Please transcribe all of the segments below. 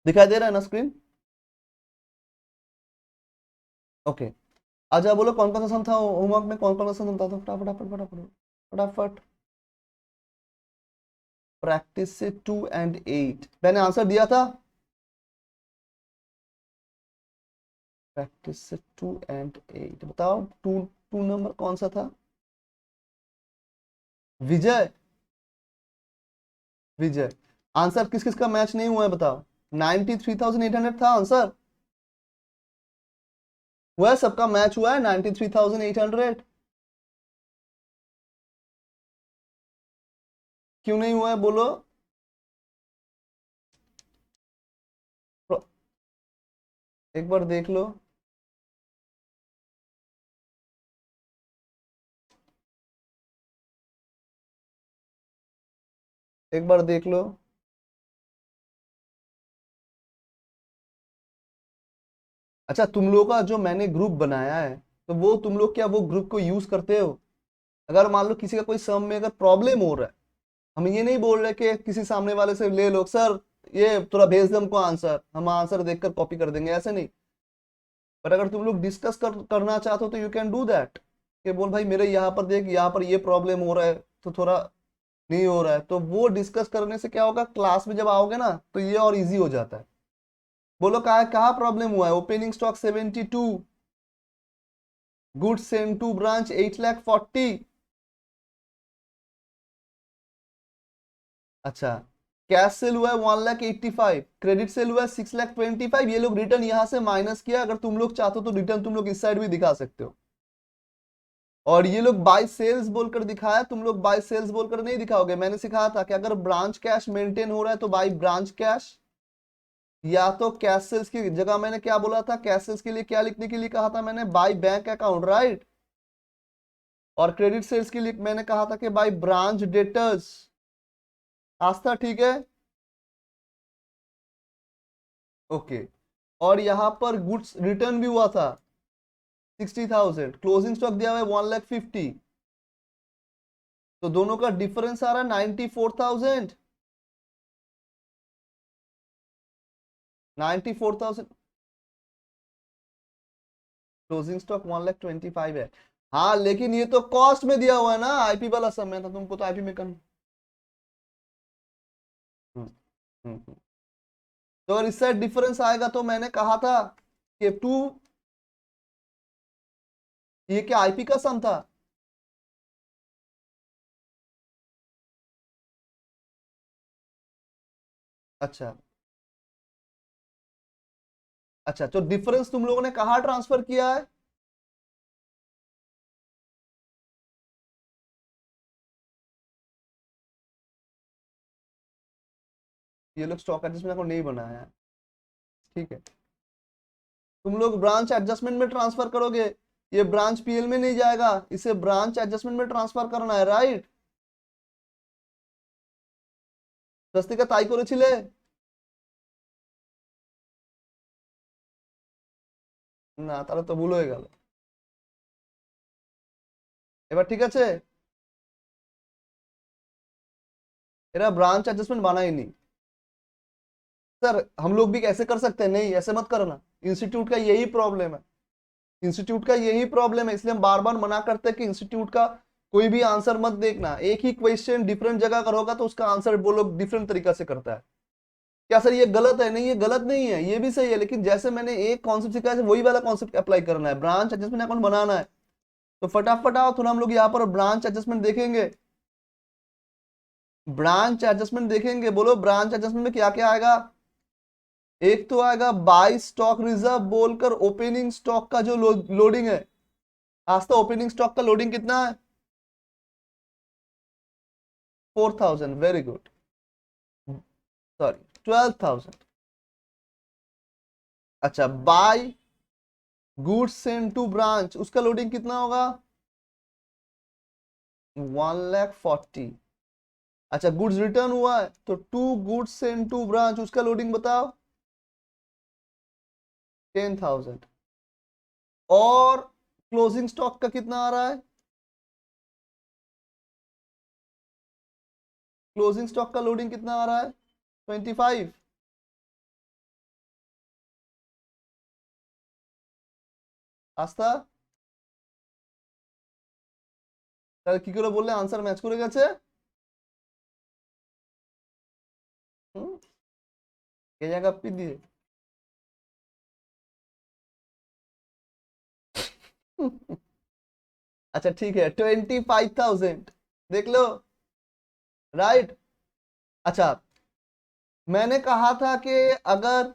दिखाई दे रहा है ना स्क्रीन? ओके। अच्छा बोलो कौन कौन सा सम था होमवर्क में, कौन कौन सा सम था? तो फटाफट फटाफट फटाफट फटाफट। प्रैक्टिस से 2 और 8 मैंने आंसर दिया था। प्रैक्टिस से 2 और 8 बताओ, 2 नंबर कौन सा था? विजय, विजय। आंसर किस किस का मैच नहीं हुआ है बताओ? 93,800 था आंसर। हुआ है, सबका मैच हुआ है 93,800। क्यों नहीं हुआ है बोलो? एक बार देख लो। एक बार देख लो। अच्छा तुम लोगों का जो मैंने ग्रुप बनाया है, तो वो तुम लोग क्या वो ग्रुप को यूज करते हो? अगर मान लो किसी का कोई सम में अगर प्रॉब्लम हो रहा है, हम ये नहीं बोल रहे कि किसी सामने वाले से ले लो सर, ये थोड़ा भेज दे हमको आंसर, हम आंसर देखकर कॉपी कर देंगे, ऐसे नहीं। बट अगर तुम लोग डिस्कस करना चाहते हो तो यू कैन डू दैट, कि बोल भाई मेरे यहाँ पर देख, यहाँ पर ये प्रॉब्लम हो रहा है, तो थोड़ा नहीं हो रहा है, तो वो डिस्कस करने से क्या होगा, क्लास में जब आओगे ना तो ये और इजी हो जाता है। बोलो कहा कहाँ प्रॉब्लम हुआ है? Opening stock 72, goods send to branch 8,40,000। अच्छा, कैश सेल हुआ है 1,85,000, क्रेडिट सेल हुआ है 6,25,000। ये लोग रिटर्न यहां से माइनस किया, अगर तुम लोग चाहते हो तो रिटर्न तुम लोग इस साइड भी दिखा सकते हो। और ये लोग बाय सेल्स बोलकर दिखाया, तुम लोग बाय सेल्स बोलकर नहीं दिखाओगे। मैंने सिखाया था कि अगर ब्रांच कैश मेंटेन हो रहा है तो बाय ब्रांच कैश, या तो कैश सेल्स की जगह मैंने क्या बोला था, कैश सेल्स के लिए क्या लिखने के लिए कहा था मैंने, बाय बैंक अकाउंट, राइट। और क्रेडिट सेल्स के लिए मैंने कहा था कि बाय ब्रांच डेटर्स। आस्था ठीक है? ओके। और यहां पर गुड्स रिटर्न भी हुआ था 60,000, क्लोजिंग स्टॉक दिया हुआ है 1,50,000, तो दोनों का डिफरेंस आ रहा है 94,000। 94,000, क्लोजिंग स्टॉक 1,25,000 है। हाँ लेकिन ये तो कॉस्ट में दिया हुआ है ना, आईपी वाला समय था, तुमको तो आईपी में कम। हम्म, हम्म। तो अगर इस साइड डिफरेंस आएगा तो मैंने कहा था कि टू, ये क्या आईपी का सम था? अच्छा, अच्छा तो डिफरेंस तुम लोगों ने कहा ट्रांसफर किया है? ये लोग स्टॉक एडजस्टमेंट को नहीं बनाया है, ठीक है। तुम लोग ब्रांच एडजस्टमेंट में ट्रांसफर करोगे, ये ब्रांच पीएल में नहीं जाएगा, इसे ब्रांच एडजस्टमेंट में ट्रांसफर करना है, राइट। स्वस्तिका ताई করে না, তাহলে তো ভুল হয়ে গেল। এবার ঠিক আছে, এরা ब्रांच एडजस्टमेंट बनाएंगे। सर हम लोग भी कैसे कर सकते हैं? नहीं ऐसे मत करना, इंस्टीट्यूट का यही प्रॉब्लम है, इंस्टीट्यूट का यही प्रॉब्लम है, इसलिए हम बार बार मना करते हैं कि इंस्टीट्यूट का कोई भी आंसर मत देखना। एक ही क्वेश्चन डिफरेंट जगह अगर होगा तो उसका आंसर वो लोग डिफरेंट तरीका से करता है। क्या सर ये गलत है? नहीं ये गलत नहीं है, ये भी सही है, लेकिन जैसे मैंने एक कॉन्सेप्ट सिखाया है वही वाला कॉन्सेप्ट अप्लाई करना है, ब्रांच एडजस्टमेंट अकाउंट बनाना है। तो फटाफट आओ थोड़ा, हम लोग यहाँ पर ब्रांच एडजस्टमेंट देखेंगे। ब्रांच एडजस्टमेंट देखेंगे, बोलो ब्रांच एडजस्टमेंट में क्या क्या आएगा? एक तो आएगा बाई स्टॉक रिजर्व बोलकर, ओपनिंग स्टॉक का जो लोडिंग है। आज तो ओपनिंग स्टॉक का लोडिंग कितना है? 4,000, वेरी गुड। सॉरी, 12,000। अच्छा, by goods send to branch, उसका लोडिंग कितना होगा? 1,40,000। अच्छा, गुड्स रिटर्न हुआ है तो to goods send to branch, उसका लोडिंग बताओ? 10,000। और क्लोजिंग स्टॉक का कितना आ रहा है? क्लोजिंग स्टॉक का लोडिंग कितना आ रहा है? 25। আস্থা তাহলে কি করে বললে আনসার ম্যাচ করে গেছে? কে জায়গা পি দিয়ে अच्छा ठीक है 25,000 देख लो। राइट। अच्छा मैंने कहा था कि अगर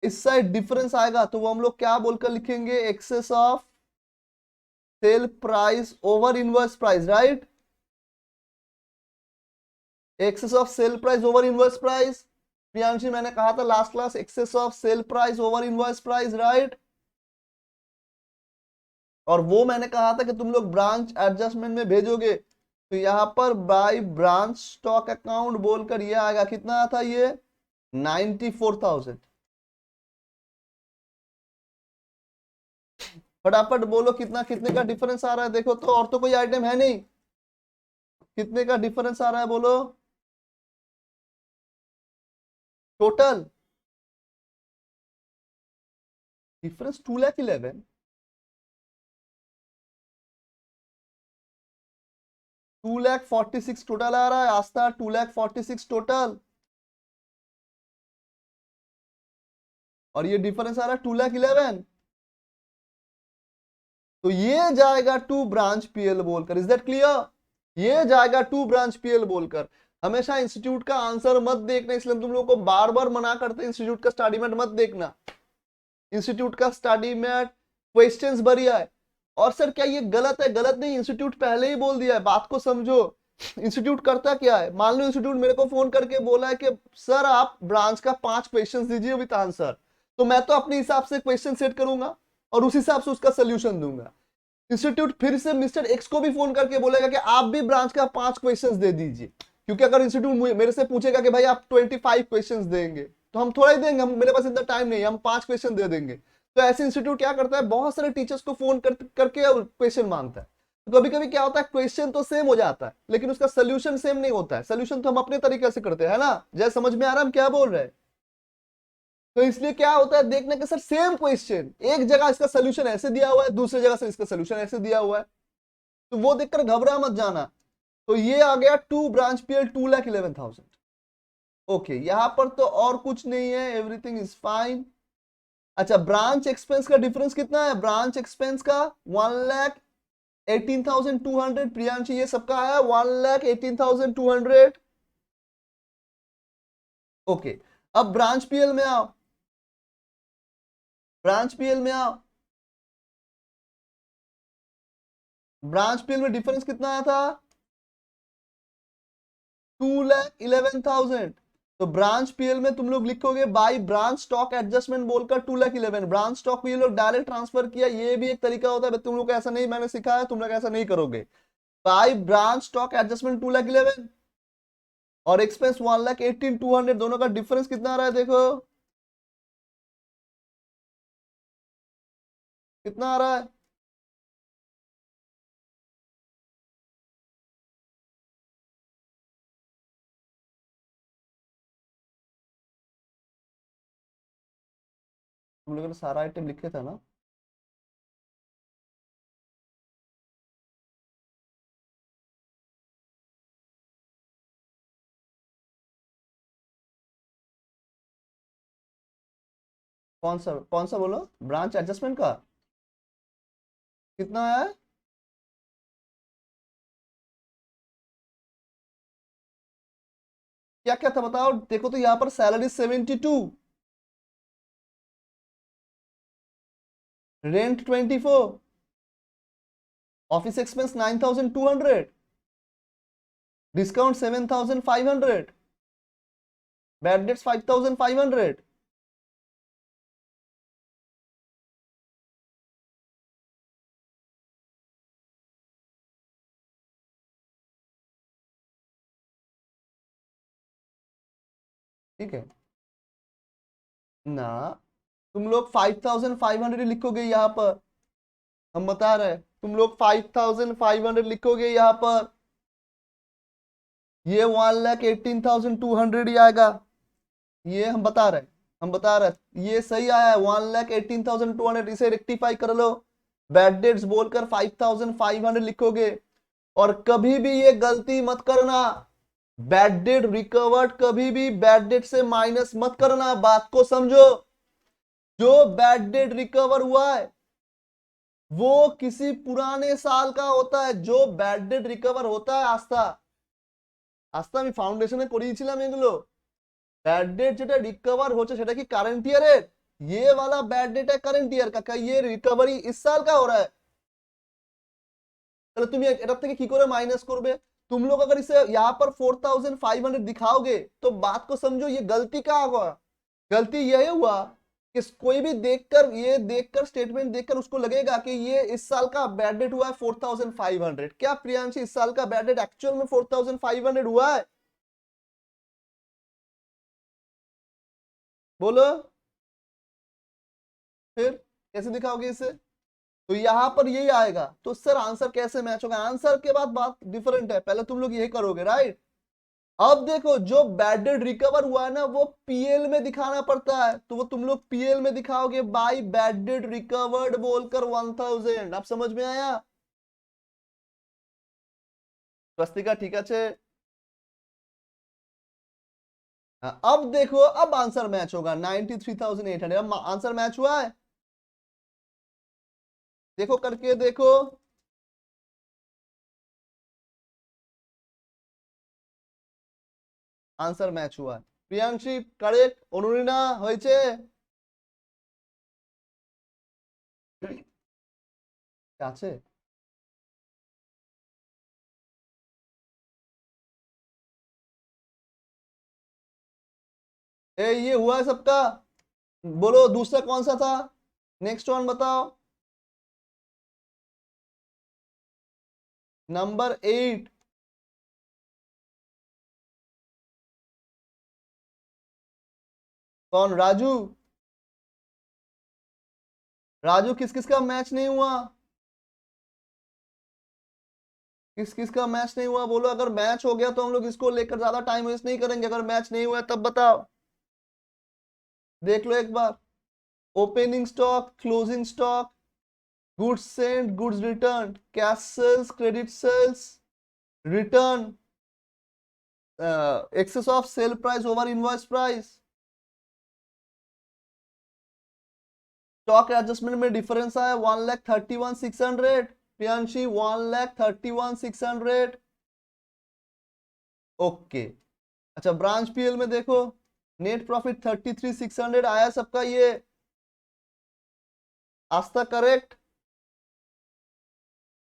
इस साइड डिफरेंस आएगा तो वो हम लोग क्या बोलकर लिखेंगे? Excess of sale price over inverse price. Right. Excess of sale price over inverse price. Priyanshi मैंने कहा था last class excess of sale price over inverse price. Right. और वो मैंने कहा था कि तुम लोग ब्रांच एडजस्टमेंट में भेजोगे तो यहां पर बाय ब्रांच स्टॉक अकाउंट बोलकर ये आएगा। कितना था ये? 94,000। फटाफट बोलो कितना, कितने का डिफरेंस आ रहा है देखो तो। और तो कोई आइटम है नहीं, कितने का डिफरेंस आ रहा है बोलो टोटल डिफरेंस? 2,11,000। 2,46,000 टोटल आ रहा है आस्था। 2,46,000 टोटल और ये डिफरेंस आ रहा है 2,11,000। तो ये जाएगा टू ब्रांच पीएल बोलकर। Is that clear? ये जाएगा टू ब्रांच पीएल बोलकर। हमेशा इंस्टीट्यूट का आंसर मत देखना, इसलिए तुम लोगों को बार बार मना करते हैं इंस्टीट्यूट का स्टडी मेट मत देखना। इंस्टीट्यूट का स्टडी मेट क्वेश्चंस बढ़िया है। और सर क्या ये गलत है? गलत नहीं, इंस्टीट्यूट पहले ही बोल दिया है, बात को समझो। इंस्टीट्यूट करता क्या है? मान लो इंस्टीट्यूट मेरे को फोन करके बोला है कि सर आप ब्रांच का 5 क्वेश्चन दीजिए विद आंसर, तो मैं तो अपने हिसाब से क्वेश्चन सेट करूंगा और उस हिसाब से उसका सोल्यूशन दूंगा। इंस्टीट्यूट फिर से मिस्टर एक्स को भी फोन करके बोलेगा कि आप भी ब्रांच का 5 क्वेश्चंस दे दीजिए, क्योंकि अगर इंस्टीट्यूट मेरे से पूछेगा कि भाई आप 25 क्वेश्चंस देंगे तो हम थोड़ा ही देंगे, हम मेरे पास इतना टाइम नहीं है, हम 5 क्वेश्चन दे देंगे। तो ऐसे इंस्टीट्यूट क्या करता है, बहुत सारे टीचर्स को फोन करके क्वेश्चन मांगता है। तो कभी कभी क्या होता है, क्वेश्चन तो सेम हो जाता है लेकिन उसका सोल्यूशन सेम नहीं होता है। सोल्यूशन तो हम अपने तरीके से करते हैं, है ना? जय समझ में आ रहा है हम क्या बोल रहे हैं? तो इसलिए क्या होता है, देखने के सर सेम क्वेश्चन, एक जगह इसका सोल्यूशन ऐसे दिया हुआ है, दूसरी जगह से इसका सोल्यूशन ऐसे दिया हुआ है, तो वो देखकर घबरा मत जाना। तो ये आ गया टू ब्रांच पीएल 2,11,000। ओके, यहां पर तो और कुछ नहीं है, एवरीथिंग इज फाइन। अच्छा ब्रांच एक्सपेंस का डिफरेंस कितना है? ब्रांच एक्सपेंस का 1,18,200। प्रियांशी ये सबका है 1,18,200। ओके, अब ब्रांच पीएल में आओ, ब्रांच पीएल में आओ। ब्रांच पीएल में डिफरेंस कितना आया था? 2,11,000। तो ब्रांच पीएल में तुम लोग लिखोगे बाय ब्रांच स्टॉक एडजस्टमेंट बोलकर 2,11,000। ब्रांच स्टॉक ये लोग डायरेक्ट ट्रांसफर किया, ये भी एक तरीका होता है, तुम लोग ऐसा नहीं मैंने सिखाया, तुम लोग ऐसा नहीं करोगे। बाय ब्रांच स्टॉक एडजस्टमेंट 2,11,000 और एक्सपेंस 1,18,200, दोनों का डिफरेंस कितना आ रहा है देखो, कितना आ रहा है? तुम लोगों ने सारा आइटम लिखे था ना? कौन सा बोलो? ब्रांच एडजस्टमेंट का कितना है? क्या क्या था बताओ। देखो तो यहाँ पर salary 72, rent 24, office expense 9,200, discount 7,500, bad debts 5,500। ठीक है ना? तुम लोग 5,500 लिखोगे यहाँ पर, हम बता रहे हैं तुम लोग 5,500 लिखोगे यहाँ पर, ये 1,18,200 ही आएगा, ये हम बता रहे हैं। हम बता रहे हैं ये सही आया है 1,18,200, इसे रेक्टिफाई कर लो। बैड डेट्स बोलकर 5,500 लिखोगे। और कभी भी ये गलती मत करना, बैड डेट रिकवर्ड कभी भी बैड डेट से माइनस मत करना, बात को समझो। जो बैड डेट रिकवर हुआ है वो किसी पुराने साल का होता है। जो बैड डेट रिकवर होता है आस्था আস্থা আমি ফাউন্ডেশনে করিয়েছিলাম এগুলো। ব্যাড ডেট যেটা রিকভার হচ্ছে সেটা কি কারেন্ট ইয়ারের? ये वाला बैड डेट है करंट ईयर का, ये रिकवरी इस साल का हो रहा है। তাহলে তুমি এটা থেকে কি করে माइनस করবে? तुम लोग अगर इसे यहाँ पर 4,500 दिखाओगे तो बात को समझो, ये गलती क्या हुआ? गलती यही हुआ कि कोई भी देखकर, ये देखकर स्टेटमेंट देखकर उसको लगेगा कि ये इस साल का बैड डेट हुआ है 4,500। क्या प्रियांशी इस साल का बैड डेट एक्चुअल में 4,500 हुआ है? बोलो फिर कैसे दिखाओगे इसे? तो यहां पर यही आएगा। तो सर आंसर कैसे मैच होगा? आंसर के बाद बात डिफरेंट है, पहले तुम लोग यही करोगे राइट। अब देखो जो बैड डेट रिकवर हुआ है ना वो पीएल में दिखाना पड़ता है, तो वो तुम लोग पीएल में दिखाओगे बाय बैड डेट रिकवर्ड बोलकर 1,000। अब समझ में आया स्वस्तिका? ठीक है। अब देखो अब आंसर मैच होगा 93,800। अब आंसर मैच हुआ है, देखो करके देखो। आंसर मैच हुआ है। प्रियांशी करेक्ट, অনুরিনা হয়েছে? আছে? ये हुआ है सबका? बोलो दूसरा कौन सा था? नेक्स्ट वन बताओ। नंबर 8। कौन? राजू? राजू किस किस का मैच नहीं हुआ? किस किस का मैच नहीं हुआ बोलो। अगर मैच हो गया तो हम लोग इसको लेकर ज्यादा टाइम वेस्ट नहीं करेंगे, अगर मैच नहीं हुआ तब बताओ। देख लो एक बार। Opening stock, closing stock, goods sent, goods return, cash sales, credit sales, return, excess of sale price over invoice price. Stock adjustment में डिफरेंस आया 1,31,600। प्रियांशी 1,31,600। ओके। अच्छा ब्रांच पीएल में देखो नेट प्रॉफिट 33,600 आया सबका। ये आस्था करेक्ट।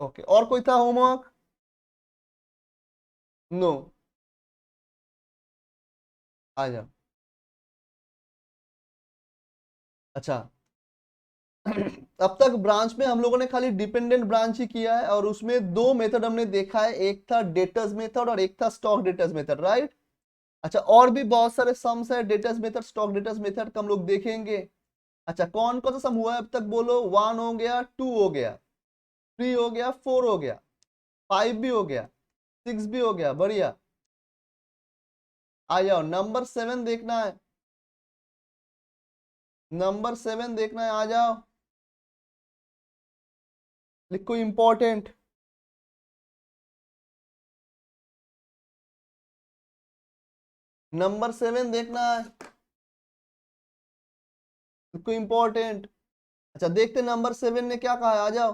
ओके और कोई था होमवर्क? नो। आ जाओ। अच्छा अब तक ब्रांच में हम लोगों ने खाली डिपेंडेंट ब्रांच ही किया है और उसमें दो मेथड हमने देखा है, एक था डेटर्स मेथड और एक था स्टॉक डेटर्स मेथड राइट। अच्छा और भी बहुत सारे सम्स है, debtors method, stock debtors method का हम लोग देखेंगे। अच्छा कौन कौन सा सम हुआ है अब तक बोलो? 1 हो गया, 2 हो गया, 3 हो गया, 4 हो गया, 5 भी हो गया, 6 भी हो गया, बढ़िया। आ जाओ नंबर 7 देखना है, नंबर 7 देखना है, आ जाओ लिखो इंपॉर्टेंट। नंबर 7 देखना है, लिखो इंपॉर्टेंट। अच्छा देखते नंबर 7 ने क्या कहा है, आ जाओ।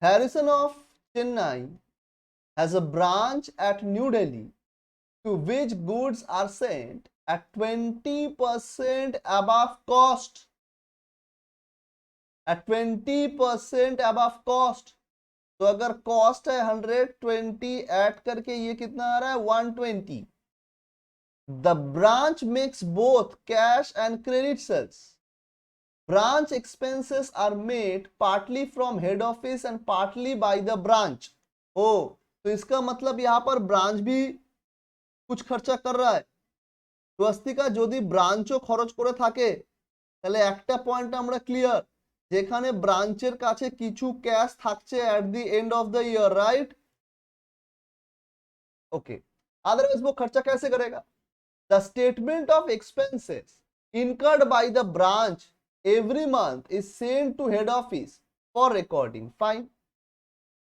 Harrison of Chennai has a branch at New Delhi to which goods are sent at 20% above cost. At 20% above cost. तो अगर कॉस्ट है 120 ऐड करके ये कितना आ रहा है 120। The branch makes both cash and credit sales. Branch expenses are made partly from head office and partly by the branch. ओ तो इसका मतलब यहां पर ब्रांच भी कुछ खर्चा कर रहा है। স্বস্তিকা যদি ব্রাঞ্চও খরচ করে থাকে তাহলে একটা পয়েন্ট আমরা ক্লিয়ার, যেখানে ব্রাঞ্চের কাছে কিছু ক্যাশ থাকছে at the end of the year right. Okay otherwise वो खर्चा कैसे करेगा? The statement of expenses incurred by the branch every month is sent to head office for recording. Fine.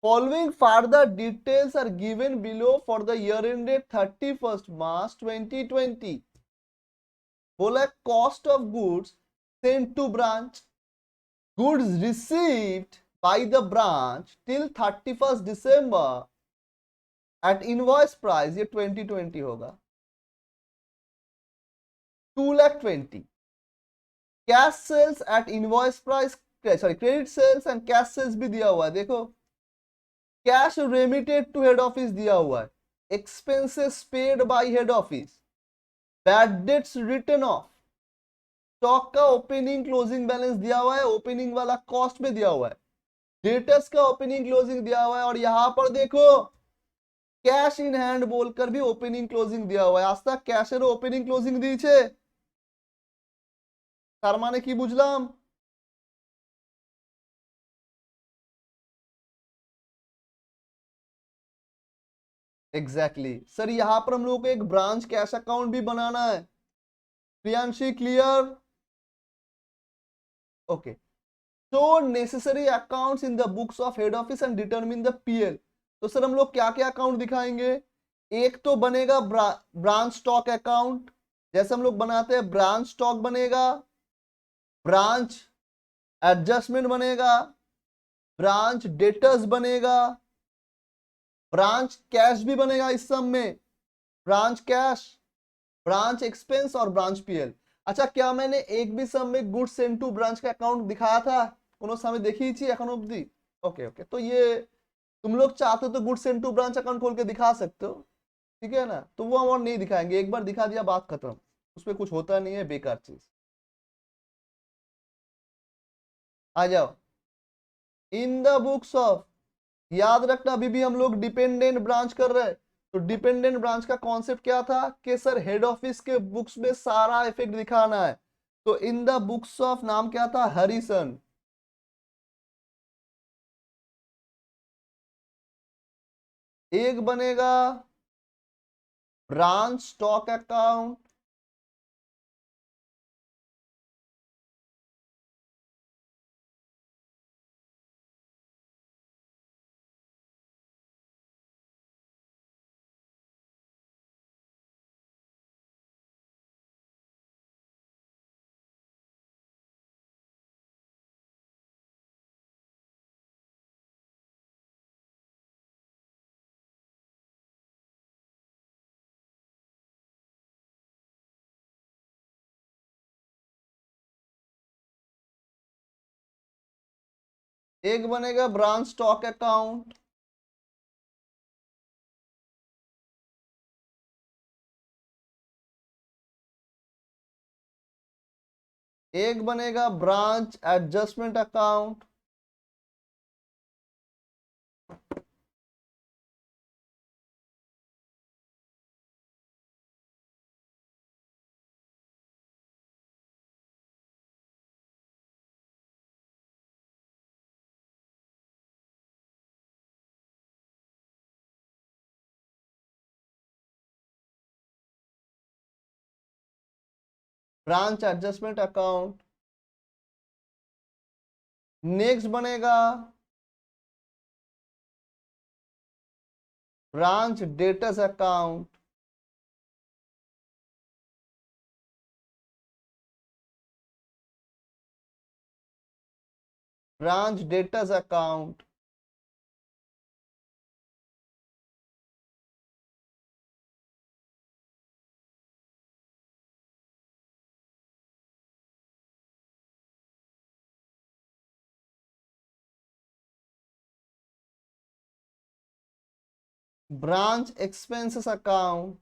Following further details are given below for the year ended 31st March 2020. बोला cost of goods sent to branch, goods received by the branch till 31st December at invoice price, ये 2020 होगा 2,20,000. Cash sales at invoice price, sorry credit sales and cash sales भी दिया हुआ है. देखो cash remitted to head office दिया हुआ है, expenses paid by head office, bad debts written off, stock का ओपनिंग क्लोजिंग बैलेंस दिया हुआ है, ओपनिंग वाला कॉस्ट में दिया हुआ है, डेटर्स का ओपनिंग क्लोजिंग दिया हुआ है, और यहां पर देखो कैश इन हैंड बोलकर भी ओपनिंग क्लोजिंग दिया हुआ है. आज तक कैशेर ओपनिंग क्लोजिंग দিয়েছে, তার মানে কি বুঝলাম? एग्जैक्टली सर, यहां पर हम लोग को एक ब्रांच कैश अकाउंट भी बनाना है. Priyanshi clear? Okay. Show necessary accounts in the books of head office and determine the PL. तो सर हम लोग क्या क्या अकाउंट दिखाएंगे? एक तो बनेगा ब्रांच स्टॉक अकाउंट, जैसे हम लोग बनाते हैं ब्रांच स्टॉक बनेगा, ब्रांच एडजस्टमेंट बनेगा, ब्रांच डेटर्स बनेगा, ब्रांच कैश भी बनेगा इस सब में, ब्रांच कैश, ब्रांच एक्सपेंस और ब्रांच पीएल. अच्छा, क्या मैंने एक भी सम में गुड्स सेंट टू ब्रांच का अकाउंट दिखाया था? कोनो समय देखी थी এখন অবধি? ओके ओके, तो ये तुम लोग चाहते हो तो goods sent to branch account खोल के दिखा सकते हो, ठीक है ना? तो वो हम और नहीं दिखाएंगे, एक बार दिखा दिया बात खत्म, उसमें कुछ होता नहीं है, बेकार चीज. आ जाओ. इन द बुक्स ऑफ, याद रखना अभी भी हम लोग डिपेंडेंट ब्रांच कर रहे हैं. तो डिपेंडेंट ब्रांच का कॉन्सेप्ट क्या था कि सर हेड ऑफिस के बुक्स में सारा इफेक्ट दिखाना है. तो इन द बुक्स ऑफ नाम क्या था? हरिसन. एक बनेगा ब्रांच स्टॉक अकाउंट, एक बनेगा ब्रांच स्टॉक अकाउंट, एक बनेगा branch adjustment account, branch adjustment account. Next बनेगा branch debtors account, branch debtors account, branch expenses account.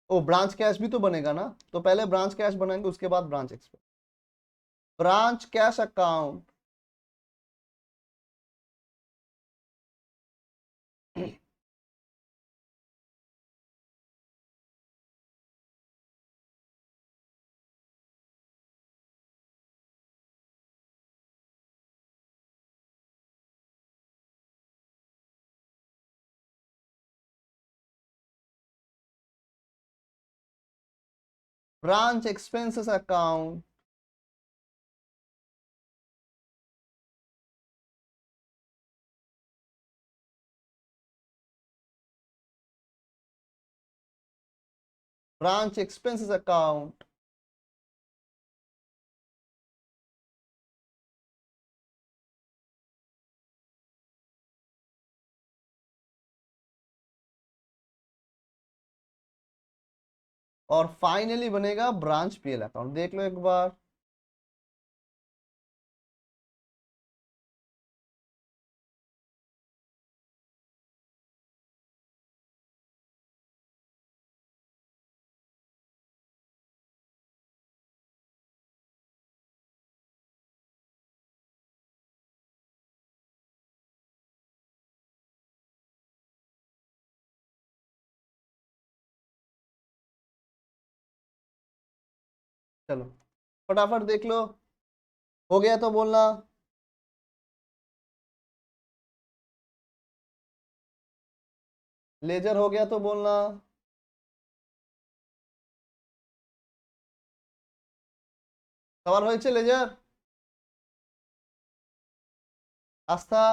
ओ ब्रांच कैश भी तो बनेगा ना, तो पहले ब्रांच कैश बनाएंगे उसके बाद branch expense. Branch cash account, branch expenses account, branch expenses account, और फाइनली बनेगा ब्रांच पीएल अकाउंट। देख लो एक बार, चलो फटाफट देख लो, हो गया तो बोलना। लेजर हो गया तो बोलना। सवाल হয়েছে लेजर, आस्था?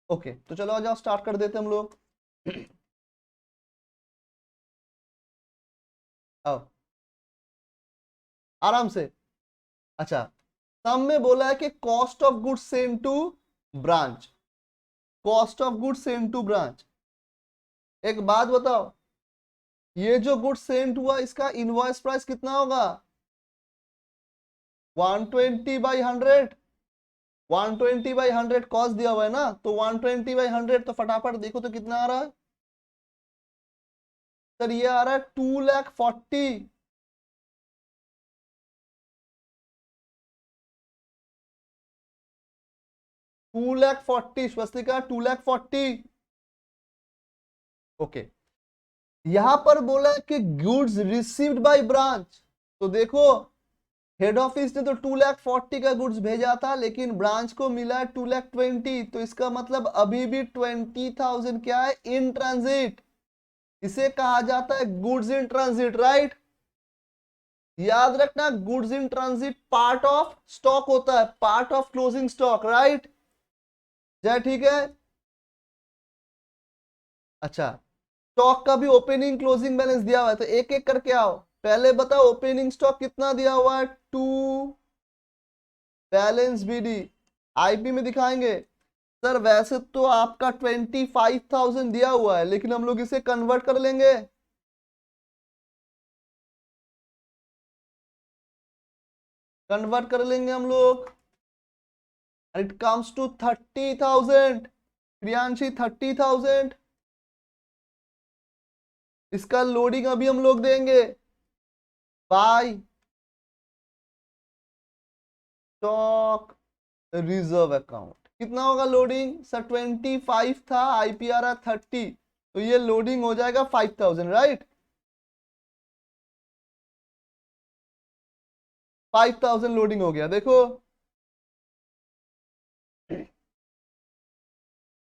ओके, तो चलो आ जाओ, स्टार्ट कर देते हम लोग। आओ आराम से। अच्छा, सम में बोला है कि cost of goods send to branch, cost of goods send to branch. एक बात बताओ, ये जो गुड्स सेंड हुआ इसका इनवॉइस प्राइस कितना होगा? 120/100, 120/100 कॉस्ट दिया हुआ है ना, तो 120/100 तो फटाफट देखो तो कितना आ रहा है सर? ये आ रहा है 240,000। 240,000 स्वस्तिका, 240,000। ओके, यहां पर बोला है कि गुड्स रिसीव्ड बाय ब्रांच, तो देखो हेड ऑफिस ने तो 240,000 का गुड्स भेजा था, लेकिन ब्रांच को मिला है 220,000, तो इसका मतलब अभी भी 20,000 क्या है? In transit. इसे कहा जाता है गुड्स इन ट्रांजिट, राइट? याद रखना, goods in transit part of stock होता है, part of closing stock, right? जय ठीक है। अच्छा, स्टॉक का भी ओपनिंग क्लोजिंग बैलेंस दिया हुआ है, तो एक एक करके आओ। पहले बताओ ओपनिंग स्टॉक कितना दिया हुआ है? 2, बैलेंस बीडी आईपी में दिखाएंगे। सर वैसे तो आपका 25,000 दिया हुआ है, लेकिन हम लोग इसे कन्वर्ट कर लेंगे। कन्वर्ट कर लेंगे हम लोग, इट कम्स टू 30,000। प्रियांशी 30,000, इसका लोडिंग अभी हम लोग देंगे बाय स्टॉक रिजर्व अकाउंट। कितना होगा लोडिंग सर? 25 था, आईपीआर है 30, तो ये लोडिंग हो जाएगा 5,000, राइट? 5,000 लोडिंग हो गया, देखो।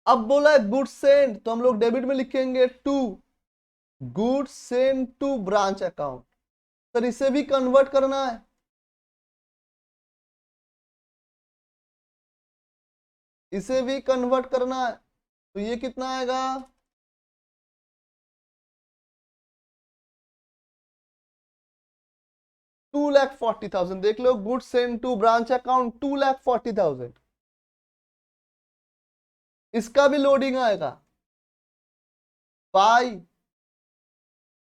अब बोला है गुड्स सेंड, तो हम लोग डेबिट में लिखेंगे to goods send to branch account. Sir इसे भी कन्वर्ट करना है, इसे भी कन्वर्ट करना है, तो ये कितना आएगा? 2,40,000। देख लो, goods send to branch account 2,40,000, इसका भी लोडिंग आएगा by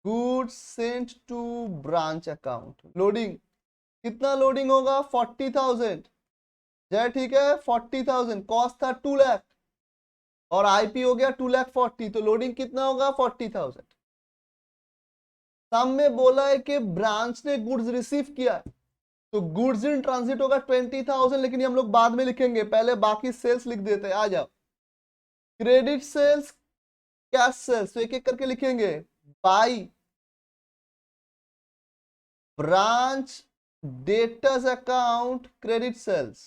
goods sent to branch account. Loading कितना लोडिंग होगा? 40,000। जय ठीक है, 40,000। कॉस्ट था 2 लाख और आईपी हो गया 2,40,000, तो लोडिंग कितना होगा? 40,000। सम में बोला है कि ब्रांच ने गुड्स रिसीव किया है, तो गुड्स इन ट्रांजिट होगा 20,000, लेकिन ये हम लोग बाद में लिखेंगे, पहले बाकी सेल्स लिख देते हैं। आ जाओ, क्रेडिट सेल्स, कैश सेल्स, तो एक एक करके लिखेंगे by branch debtors account credit sales.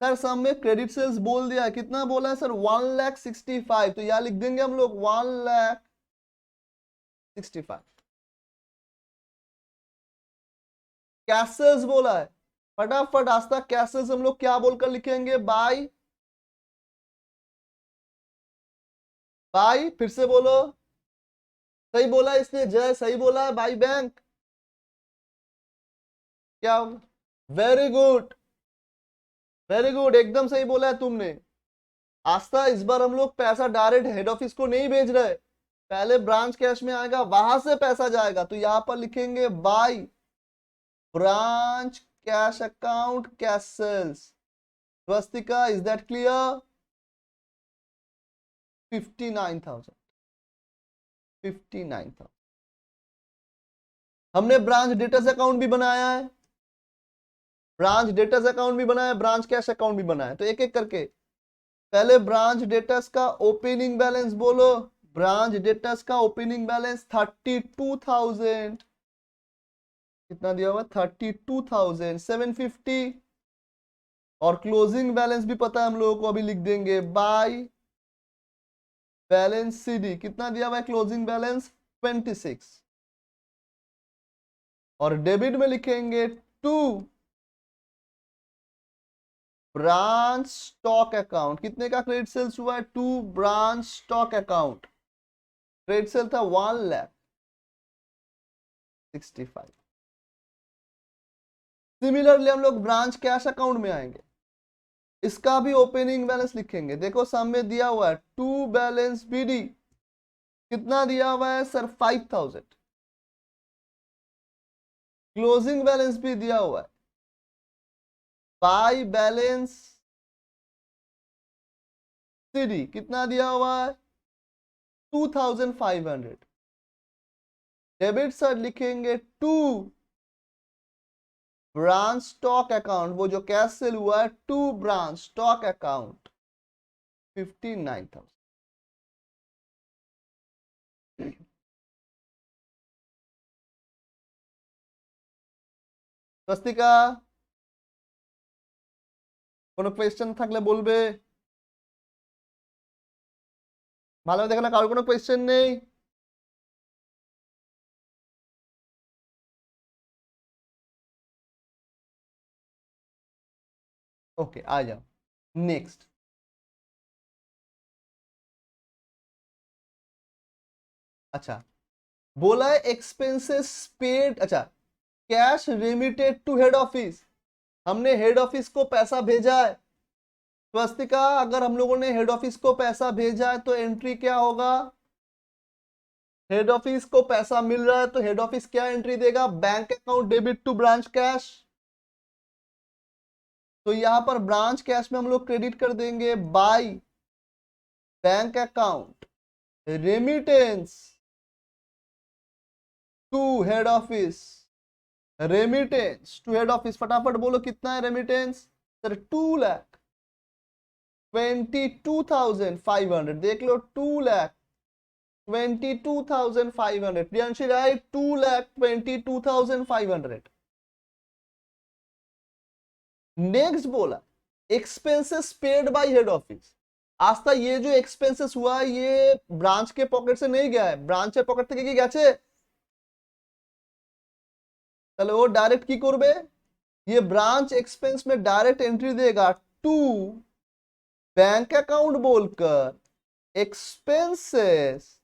Sir sum में क्रेडिट सेल्स बोल दिया है, कितना बोला है सर 1,65,000, तो यहां लिख देंगे हम लोग 1,65,000। कैश सेल्स बोला है, फटाफट आस्था कैश सेल्स हम लोग क्या बोलकर लिखेंगे, बाय, बाय, फिर से बोलो, सही बोला इसने, जय सही बोला है, बाय बैंक, क्या, वेरी गुड, वेरी गुड, एकदम सही बोला है तुमने। आस्था इस बार हम लोग पैसा डायरेक्ट हेड ऑफिस को नहीं भेज रहे, पहले ब्रांच कैश में आएगा, वहां से पैसा जाएगा, तो यहां पर लिखेंगे by branch cash account cash sales. Swastika, is that clear? 59,000, 59,000। हमने ब्रांच डेटर्स अकाउंट भी बनाया है, ब्रांच डेटर्स अकाउंट भी बनाया है, ब्रांच कैश अकाउंट भी बनाया है, तो एक एक करके पहले ब्रांच डेटर्स का ओपनिंग बैलेंस बोलो। ब्रांच डेटर्स का ओपनिंग बैलेंस 32,000, कितना दिया हुआ, 32,750, और क्लोजिंग बैलेंस भी पता है हम लोगों को, अभी लिख देंगे बाय बैलेंस सीडी, कितना दिया हुआ है क्लोजिंग बैलेंस 26, और डेबिट में लिखेंगे टू ब्रांच स्टॉक अकाउंट, कितने का क्रेडिट सेल्स हुआ है, to branch stock account, credit sale था 1,65,000। सिमिलरली हम लोग ब्रांच कैश अकाउंट में आएंगे, इसका भी ओपनिंग बैलेंस लिखेंगे, देखो सामने दिया हुआ है टू बैलेंस बीडी, कितना दिया हुआ है सर 5,000, क्लोजिंग बैलेंस भी दिया हुआ है, बाय बैलेंस सीडी कितना दिया हुआ है 2,500, डेबिट सर लिखेंगे टू ब्रांच स्टॉक अकाउंट, वो जो कैश सेल हुआ है to branch stock account 59,000। Swastika, কোনো কোয়েশ্চেন থাকলে বলবে, ভালো দেখে না, কারোর কোনো কোয়েশ্চেন নেই? ओके आ जाओ नेक्स्ट। अच्छा, बोला है एक्सपेंसेस पेड, अच्छा, cash remitted to head office, हमने हेड ऑफिस को पैसा भेजा है। स्वस्तिका, अगर हम लोगों ने हेड ऑफिस को पैसा भेजा है तो एंट्री क्या होगा, हेड ऑफिस को पैसा मिल रहा है तो हेड ऑफिस क्या एंट्री देगा, bank account debit to branch cash, तो यहां पर ब्रांच कैश में हम लोग क्रेडिट कर देंगे by bank account remittance to head office, remittance to head office, फटाफट बोलो कितना है रेमिटेंस सर, 2,22,500, देख लो 2,22,500, प्रियांशी राइट, 2,22,500। नेक्स्ट बोला expenses paid by head office. Aastha ये जो एक्सपेंसेस हुआ है ये ब्रांच के पॉकेट से नहीं गया है, ब्रांचের পকেট থেকে কি গেছে, তাহলে ও ডাইরেক্ট কি করবে, ये ब्रांच एक्सपेंस में डायरेक्ट एंट्री देगा टू बैंक अकाउंट बोलकर expenses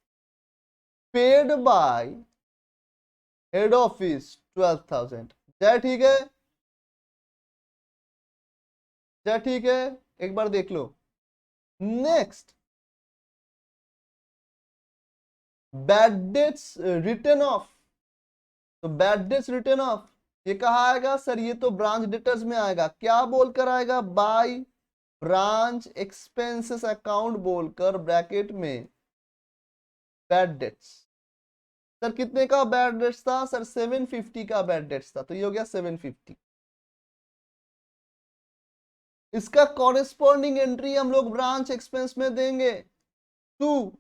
paid by head office 12,000। जय ठीक है, जय ठीक है, एक बार देख लो। Next, bad debts written off, तो बैड डेट्स रिटर्न ऑफ ये कहा आएगा सर, ये तो ब्रांच डेटर्स में आएगा, क्या बोलकर आएगा, बाय ब्रांच एक्सपेंसेस अकाउंट बोलकर ब्रैकेट में बैड डेट्स। सर कितने का बैड डेट्स था सर, 750 का बैड डेट्स था, तो ये हो गया 750। इसका कॉरेस्पॉन्डिंग एंट्री हम लोग ब्रांच एक्सपेंस में देंगे to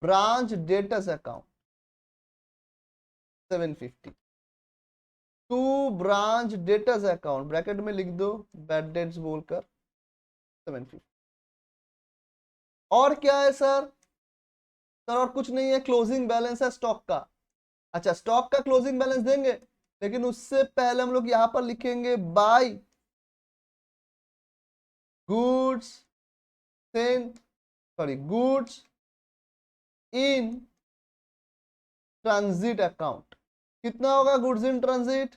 branch debtors account 750। To branch debtors account, bracket में लिख दो बैड डेट्स बोलकर 750। और क्या है सर? सर और कुछ नहीं है, क्लोजिंग बैलेंस है स्टॉक का। अच्छा, स्टॉक का क्लोजिंग बैलेंस देंगे, लेकिन उससे पहले हम लोग यहां पर लिखेंगे by goods sent, sorry goods in transit account. कितना होगा गुड्स इन ट्रांजिट?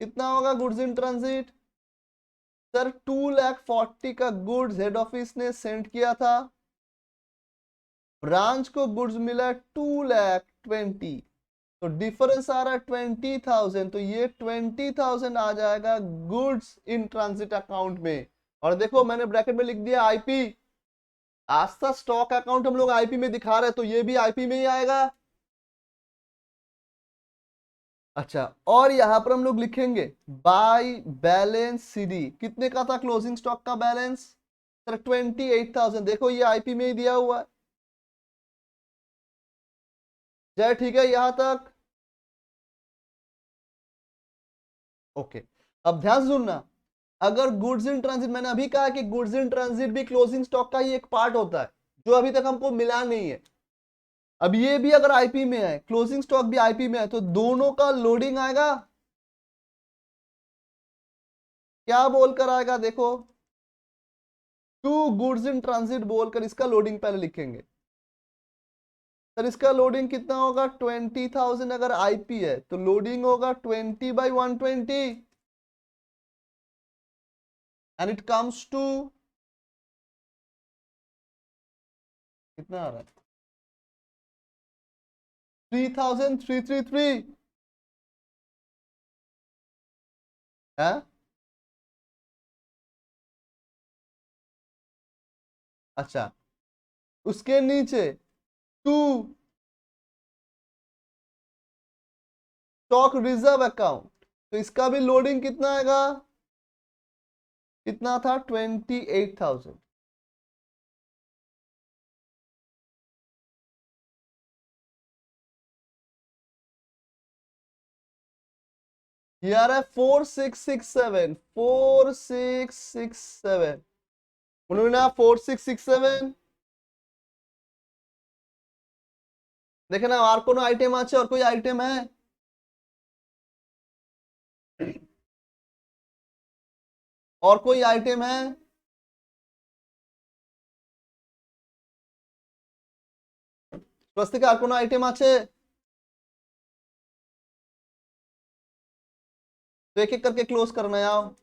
कितना होगा गुड्स इन ट्रांजिट? सर 2,40,000 का गुड्स हेड ऑफिस ने सेंड किया था, ब्रांच को गुड्स मिला 2,20,000, तो डिफरेंस आ रहा है 20,000, तो ये 20,000 आ जाएगा गुड्स इन ट्रांजिट अकाउंट में। और देखो मैंने ब्रैकेट में लिख दिया आईपी, आज तक स्टॉक अकाउंट हम लोग आईपी में दिखा रहे हैं, तो ये भी आईपी में ही आएगा। अच्छा, और यहां पर हम लोग लिखेंगे बाय बैलेंस सीडी, कितने का था क्लोजिंग स्टॉक का बैलेंस? सर 28,000, देखो ये आईपी में ही दिया हुआ है। जय ठीक है यहां तक? ओके, अब ध्यान से सुनना, अगर गुड्स इन ट्रांजिट, मैंने अभी कहा कि गुड्स इन ट्रांजिट भी क्लोजिंग स्टॉक का ही एक पार्ट होता है, जो अभी तक हमको मिला नहीं है। अब ये भी अगर आईपी में है, क्लोजिंग स्टॉक भी आईपी में है, तो दोनों का लोडिंग आएगा, क्या बोलकर आएगा देखो, टू गुड्स इन ट्रांजिट बोलकर इसका लोडिंग पहले लिखेंगे। सर इसका लोडिंग कितना होगा? 20,000 अगर आईपी है तो लोडिंग होगा 20/120, एंड इट कम्स टू कितना आ रहा है? 3,333 है। अच्छा, उसके नीचे टू स्टॉक रिजर्व अकाउंट, तो इसका भी लोडिंग कितना आएगा? कितना था? 28,000। ये आ रहा है 4667, 4667, उन्होंने 4667 देखे ना। और कोनो आइटम আছে, और कोई आइटम है? और कोई आइटम है? स्वस्तिक और कोनो आइटम আছে? तो एक एक करके क्लोज करना है आओ।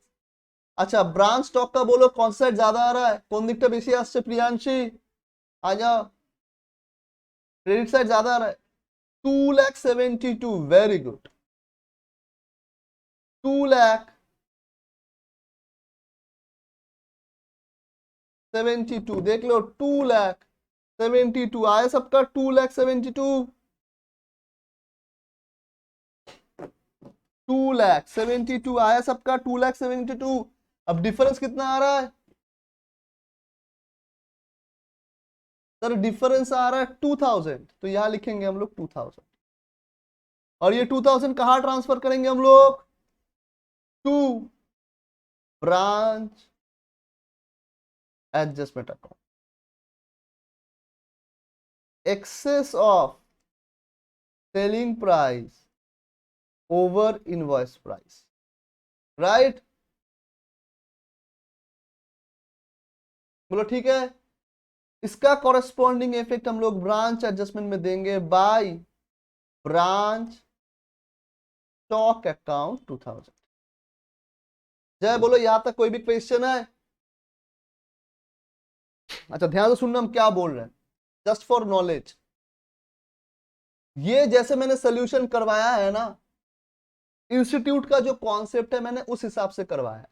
अच्छा, ब्रांच स्टॉक का बोलो कौन सा ज्यादा आ रहा है, कौन दिखता बेसी আসছে? प्रियांशी आ जाओ। क्रेडिट साइड ज्यादा आ रहा है, 2,72,000, वेरी गुड। 2,72,000 देख लो, 2,72,000 आया सबका, 2,72,000, 2,72,000 आया सबका, 2,72,000। अब डिफरेंस कितना आ रहा है? सर डिफरेंस आ रहा है 2,000, तो यहां लिखेंगे हम लोग 2,000, और ये 2,000 कहां ट्रांसफर करेंगे हम लोग? To branch adjustment account, excess of selling price over invoice price, right? बोलो ठीक है। इसका कॉरेस्पॉन्डिंग इफेक्ट हम लोग ब्रांच एडजस्टमेंट में देंगे बाय ब्रांच स्टॉक अकाउंट 2,000। जय बोलो यहां तक कोई भी क्वेश्चन है? अच्छा ध्यान से सुनना हम क्या बोल रहे हैं, जस्ट फॉर नॉलेज। ये जैसे मैंने सोल्यूशन करवाया है ना, इंस्टीट्यूट का जो कॉन्सेप्ट है मैंने उस हिसाब से करवाया है,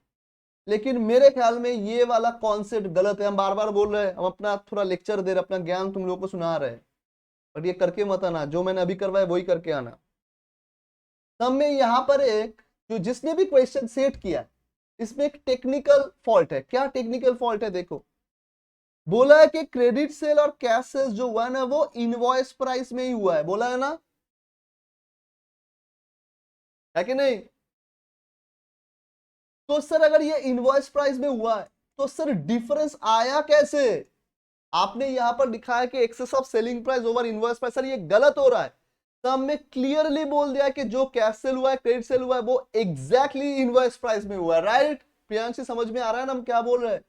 लेकिन मेरे ख्याल में ये वाला कॉन्सेप्ट गलत है। हम बार बार बोल रहे हैं, हम अपना थोड़ा लेक्चर दे रहे, अपना ज्ञान तुम लोगों को सुना रहे हैं, बट ये करके मत आना, जो मैंने अभी करवाया वही करके आना। तब में यहां पर एक जो जिसने भी क्वेश्चन सेट किया, इसमें एक टेक्निकल फॉल्ट है। क्या टेक्निकल फॉल्ट है देखो, बोला है कि क्रेडिट सेल और कैश सेल्स जो हुआ ना वो इनवॉइस प्राइस में ही हुआ है, बोला है ना। है कि नहीं? तो सर अगर ये इनवॉइस प्राइस में हुआ है तो सर डिफरेंस आया कैसे? आपने यहां पर लिखा है कि excess of selling price over invoice price, sir ये गलत हो रहा है। तो हमने क्लियरली बोल दिया कि जो कैश सेल हुआ है, क्रेडिट सेल हुआ है, वो एग्जैक्टली इनवॉइस प्राइस में हुआ है, राइट? प्रियांशी समझ में आ रहा है ना हम क्या बोल रहे हैं?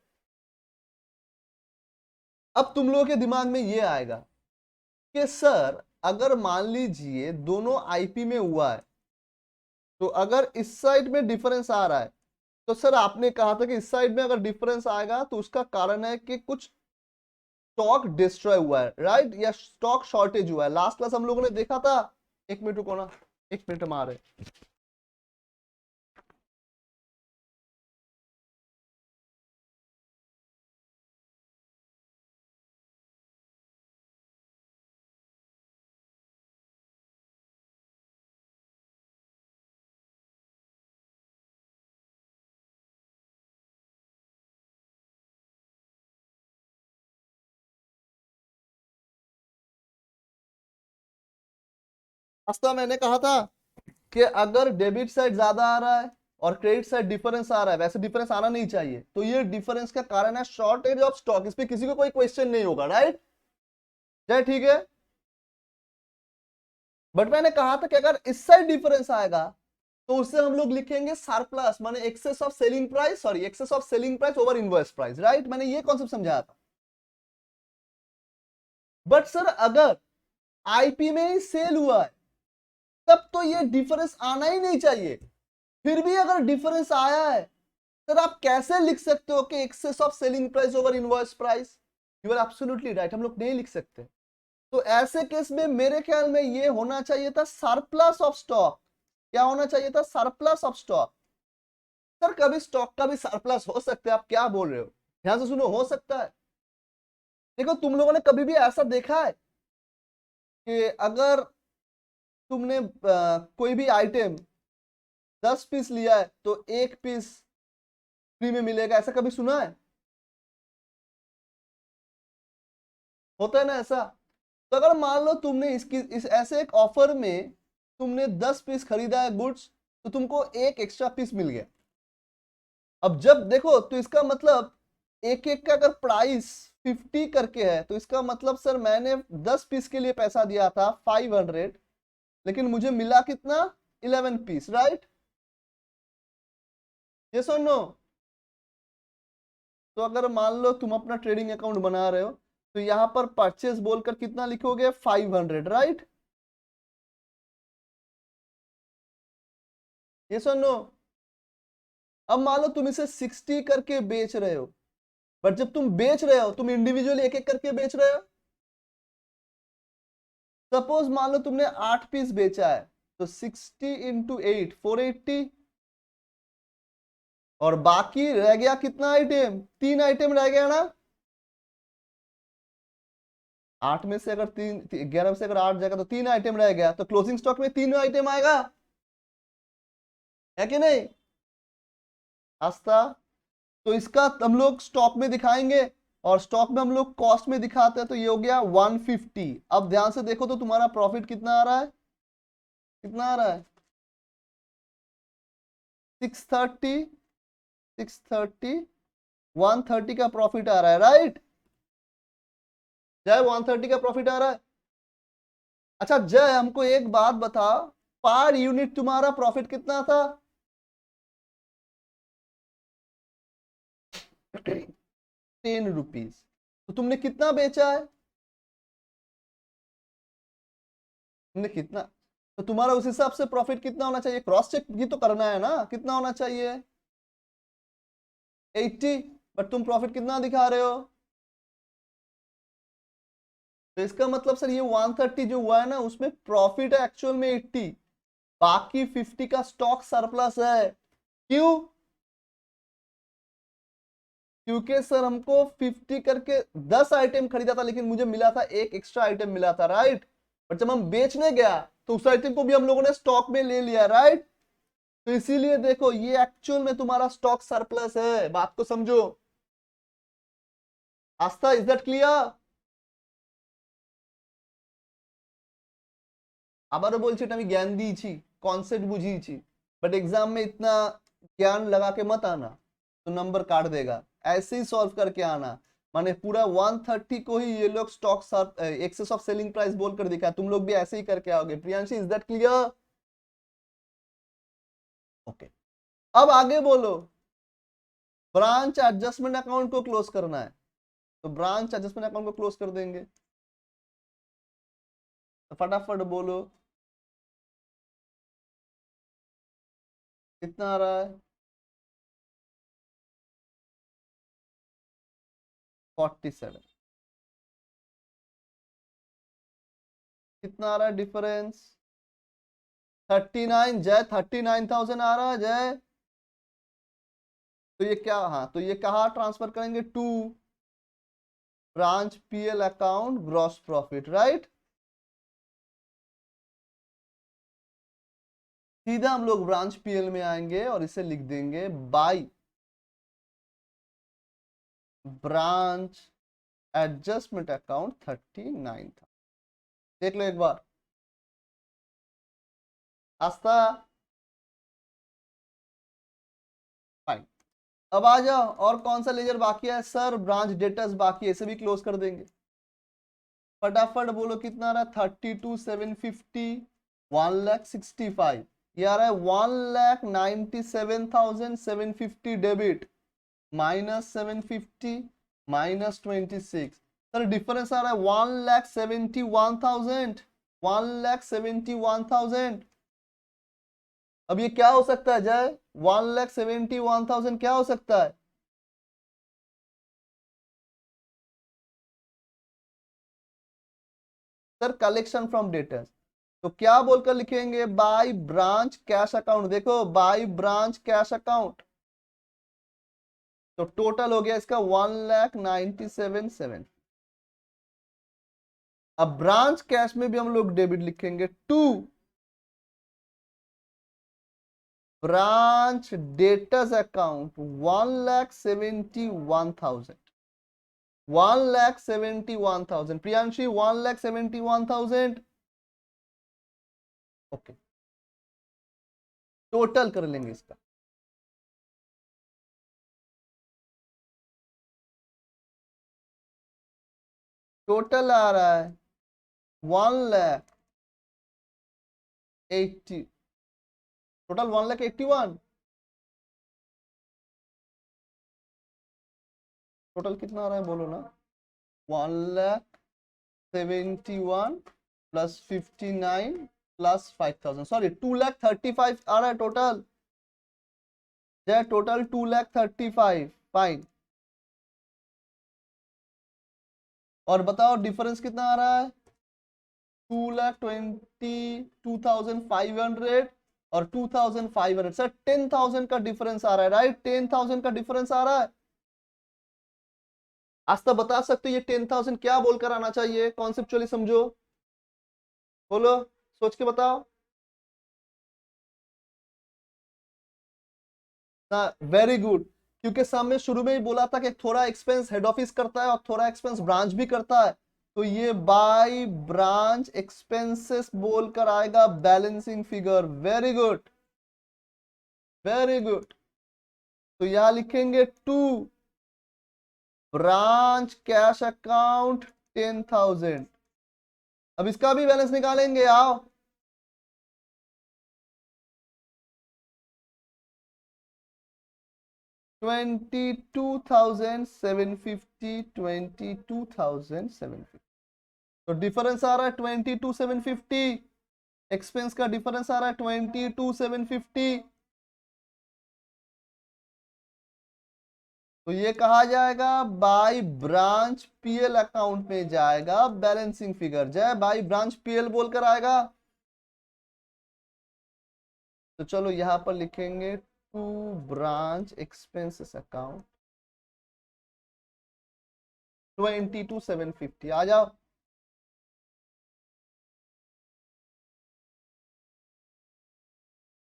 अब तुम लोगों के दिमाग में ये आएगा कि सर अगर मान लीजिए दोनों आईपी में हुआ है तो अगर इस साइड में डिफरेंस आ रहा है तो सर आपने कहा था कि इस साइड में अगर डिफरेंस आएगा तो उसका कारण है कि कुछ स्टॉक डिस्ट्रॉय हुआ है, राइट? या स्टॉक शॉर्टेज हुआ है। लास्ट क्लास हम लोगों ने देखा था। एक मिनट रुको ना, एक मिनट मारे। रास्ता मैंने कहा था कि अगर डेबिट साइड ज्यादा आ रहा है और क्रेडिट साइड डिफरेंस आ रहा है, वैसे डिफरेंस आना नहीं चाहिए, तो ये डिफरेंस का कारण है शॉर्टेज ऑफ स्टॉक। इस पे किसी को कोई क्वेश्चन नहीं होगा, राइट? क्या ठीक है? बट मैंने कहा था कि अगर इस साइड डिफरेंस आएगा तो उससे हम लोग लिखेंगे सरप्लस, माने excess of selling price, sorry excess of selling price over invoice price, right? मैंने ये कॉन्सेप्ट समझाया था। बट सर अगर आईपी में ही सेल हुआ है तब तो ये डिफरेंस आना ही नहीं चाहिए। फिर भी अगर डिफरेंस आया है सर आप कैसे लिख सकते हो कि excess of selling price over invoice price? You are absolutely right, हम लोग नहीं लिख सकते। तो ऐसे केस में मेरे ख्याल में ये होना चाहिए था सरप्लस ऑफ स्टॉक। क्या होना चाहिए था? Surplus of stock. सर कभी स्टॉक का भी सरप्लस हो सकता है, आप क्या बोल रहे हो? ध्यान से सुनो, हो सकता है। देखो तुम लोगों ने कभी भी ऐसा देखा है कि अगर तुमने कोई भी आइटम 10 पीस लिया है तो 1 पीस फ्री में मिलेगा, ऐसा कभी सुना है? होता है ना ऐसा? तो अगर मान लो तुमने इस ऐसे एक ऑफर में तुमने 10 पीस खरीदा है गुड्स, तो तुमको एक एक्स्ट्रा पीस मिल गया। अब जब देखो तो इसका मतलब एक एक का अगर प्राइस 50 करके है तो इसका मतलब सर मैंने 10 पीस के लिए पैसा दिया था 500, लेकिन मुझे मिला कितना? 11 पीस, राइट? ये सुनो, तो अगर मान लो तुम अपना ट्रेडिंग अकाउंट बना रहे हो तो यहां पर परचेस बोलकर कितना लिखोगे? 500, राइट? ये सुनो, अब मान लो तुम इसे 60 करके बेच रहे हो, बट जब तुम बेच रहे हो तुम इंडिविजुअली एक एक करके बेच रहे हो। सपोज मान लो तुमने 8 पीस बेचा है तो 60 इंटू 8 480, और बाकी रह गया कितना आइटम? 3 आइटम रह गया ना? 8 में से अगर 11 में से अगर 8 जाएगा तो 3 आइटम रह गया, तो क्लोजिंग स्टॉक में 3 आइटम आएगा, है कि नहीं? आस्था, तो इसका हम लोग स्टॉक में दिखाएंगे और स्टॉक में हम लोग कॉस्ट में दिखाते हैं, तो ये हो गया 150। अब ध्यान से देखो तो तुम्हारा प्रॉफिट कितना आ रहा है? कितना आ रहा है? 630, 630, 130 का प्रॉफिट आ रहा है, राइट? जय 130 का प्रॉफिट आ रहा है। अच्छा जय हमको एक बात बता, पर यूनिट तुम्हारा प्रॉफिट कितना था? 10 रुपीज। तो तुमने कितना बेचा है? तुमने कितना? तो तुम्हारा उस हिसाब से प्रॉफिट कितना होना चाहिए? क्रॉस चेक भी तो करना है ना, कितना होना चाहिए? 80। बट तुम प्रॉफिट कितना दिखा रहे हो? तो इसका मतलब सर ये 130 जो हुआ है ना उसमें प्रॉफिट है एक्चुअल में 80, बाकी 50 का स्टॉक सरप्लस है। क्यों? क्योंकि सर हमको 50 करके 10 आइटम खरीदा था लेकिन मुझे मिला था एक एक्स्ट्रा आइटम मिला था, राइट? और जब हम बेचने गया तो उस आइटम को भी हम लोगों ने स्टॉक में ले लिया, राइट? तो इसीलिए देखो ये एक्चुअल में तुम्हारा स्टॉक सरप्लस है, बात को समझो। आस्था, इज दैट क्लियर? আবারও বলছি এটা আমি জ্ঞান দিয়েছি, কনসেপ্ট বুঝিয়েছি। बट एग्जाम में इतना ज्ञान लगा के मत आना, तो नंबर काट देगा। ऐसे ही सॉल्व करके आना। माने पूरा 130 को ही ये लोग stock excess of selling price बोल कर दिखा, तुम लोग भी ऐसे ही करके आओगे। Priyanshi, is that clear? Okay, अब आगे बोलो। ब्रांच एडजस्टमेंट अकाउंट को क्लोज करना है, तो ब्रांच एडजस्टमेंट अकाउंट को क्लोज कर देंगे। तो फटाफट बोलो कितना आ रहा है? 47। कितना आ रहा है डिफरेंस? 39। जय 39,000 आ रहा है जय। तो ये क्या, हाँ तो ये कहाँ ट्रांसफर करेंगे? To branch PL account gross profit, right. सीधा हम लोग ब्रांच पीएल में आएंगे और इसे लिख देंगे बाय ब्रांच एडजस्टमेंट अकाउंट 39 था। देख लो एक बार आस्था। फाइन। अब आ जाओ, और कौन सा लेजर बाकी है सर? ब्रांच डेटर्स बाकी है, इसे भी क्लोज कर देंगे। फटाफट बोलो कितना आ रहा है? 32,750, 1,65,000। ये आ रहा है 1,97,750 debit, minus 750 minus 26। Sir difference आ रहा है 1,71,000, 1,71,000। अब ये क्या हो सकता है जय? 1,71,000 क्या हो सकता है? Sir collection from debtors. तो क्या बोलकर लिखेंगे? By branch cash account. देखो बाय ब्रांच कैश अकाउंट, तो टोटल हो गया इसका 1,97,700। अब ब्रांच कैश में भी हम लोग डेबिट लिखेंगे to branch debtors account 1,71,000, 1,71,000। Priyanshi 1,71,000। Okay, total कर लेंगे इसका। टोटल आ रहा है 1,80,000, टोटल 1,81,000। टोटल कितना आ रहा है बोलो ना? 1,71,000 प्लस 59 प्लस 5,000, सॉरी 2,35,000 आ रहा है टोटल। जय टोटल 2,35,000। फाइन। और बताओ डिफरेंस कितना आ रहा है? 2,22,500 और 2,500। सर 10,000 का डिफरेंस आ रहा है, राइट। 10,000 का डिफरेंस आ रहा है। आज तक बता सकते हो ये 10,000 क्या बोलकर आना चाहिए? कॉन्सेप्चुअली समझो, बोलो, सोच के बताओ ना। वेरी गुड, क्योंकि सामने शुरू में ही बोला था कि थोड़ा एक्सपेंस हेड ऑफिस करता है और थोड़ा एक्सपेंस ब्रांच भी करता है, तो ये बाय ब्रांच एक्सपेंसेस बोलकर आएगा balancing figure. Very good, very good. तो यहां लिखेंगे टू ब्रांच कैश अकाउंट 10,000। अब इसका भी बैलेंस निकालेंगे, आओ। $22,750, 22,750। तो डिफरेंस आ रहा है 22,750। एक्सपेंस का डिफरेंस आ रहा है 22,750। तो ये कहा जाएगा बाय ब्रांच पीएल अकाउंट में जाएगा बैलेंसिंग फिगर। जय बाय ब्रांच पीएल बोलकर आएगा। तो चलो यहां पर लिखेंगे टू ब्रांच एक्सपेंसेस अकाउंट 22,750। आ जाओ।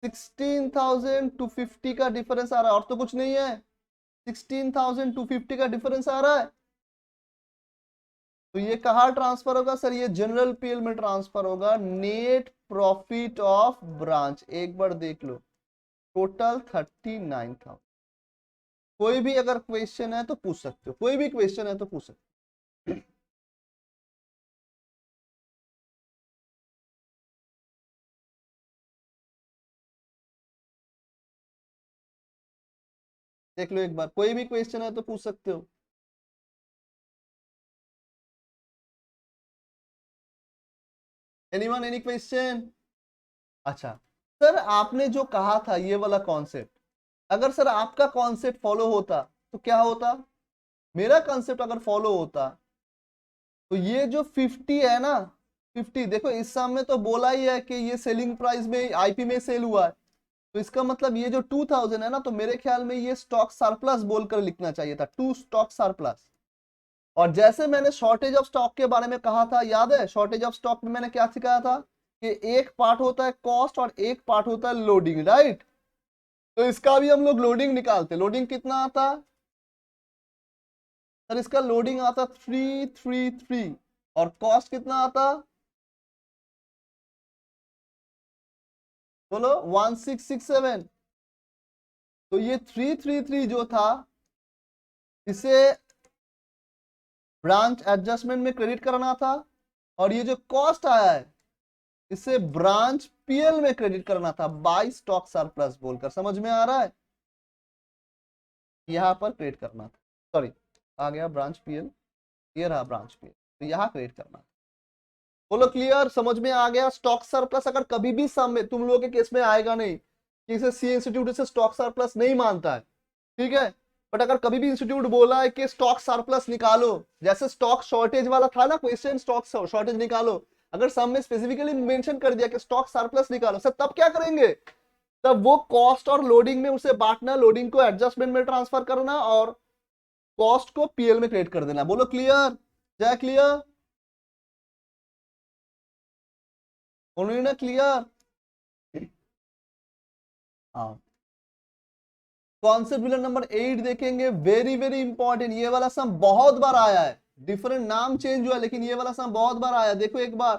16,250 का डिफरेंस आ रहा है, और तो कुछ नहीं है। 16,250 का डिफरेंस आ रहा है। तो ये कहाँ ट्रांसफर होगा सर? ये जनरल पीएल में ट्रांसफर होगा, नेट प्रॉफिट ऑफ ब्रांच। एक बार देख लो, टोटल 39,000। कोई भी अगर क्वेश्चन है तो पूछ सकते हो, कोई भी क्वेश्चन है तो पूछ सकते हो। देख लो एक बार, कोई भी क्वेश्चन है तो पूछ सकते हो। Anyone, any question? अच्छा सर, आपने जो कहा था ये वाला कॉन्सेप्ट, अगर सर आपका कॉन्सेप्ट फॉलो होता तो क्या होता? मेरा कॉन्सेप्ट अगर फॉलो होता तो ये जो 50 है ना, 50 देखो इस सामने तो बोला ही है कि ये सेलिंग प्राइस में आईपी में सेल हुआ है, तो इसका मतलब ये जो 2000 है ना, तो मेरे ख्याल में ये स्टॉक सरप्लस बोलकर लिखना चाहिए था, टू स्टॉक सरप्लस। और जैसे मैंने शॉर्टेज ऑफ स्टॉक के बारे में कहा था, याद है शॉर्टेज ऑफ स्टॉक में मैंने क्या सिखाया था कि एक पार्ट होता है कॉस्ट और एक पार्ट होता है लोडिंग, राइट? तो इसका भी हम लोग लोडिंग निकालते, लोडिंग कितना आता सर? इसका लोडिंग आता 333 और कॉस्ट कितना आता? बोलो 1667। तो ये 333 जो था इसे ब्रांच एडजस्टमेंट में क्रेडिट करना था, और ये जो कॉस्ट आया है इसे ब्रांच पीएल में क्रेडिट करना था, बाई स्टॉक सरप्लस बोलकर। समझ में आ रहा है? यहां पर क्रेडिट करना था, सॉरी आ गया ब्रांच पीएल, ये रहा ब्रांच पीएल, तो यहां क्रेडिट करना था। बोलो क्लियर, समझ में आ गया? स्टॉक सरप्लस अगर कभी भी सामने तुम लोगों के केस में आएगा नहीं कि इसे सी इंस्टीट्यूट इसे स्टॉक सरप्लस नहीं मानता है, ठीक है? बट अगर कभी भी इंस्टीट्यूट बोला है कि स्टॉक सरप्लस निकालो, जैसे स्टॉक शॉर्टेज वाला था ना क्वेश्चन, स्टॉक शॉर्टेज निकालो, अगर सामने स्पेसिफिकली मेंशन कर दिया कि स्टॉक सरप्लस निकालो, सर तब क्या करेंगे? तब वो कॉस्ट और लोडिंग में उसे बांटना, लोडिंग को एडजस्टमेंट में ट्रांसफर करना और कॉस्ट को पीएल में क्रिएट कर देना। बोलो क्लियर? जय क्लियर? उन्होंने क्लियर? हाँ, कॉन्सेप्ट पिलर नंबर 8 देखेंगे, वेरी वेरी इंपॉर्टेंट। ये वाला सम बहुत बार आया है, डिफरेंट नाम चेंज हुआ लेकिन ये वाला सम बहुत बार आया। देखो एक बार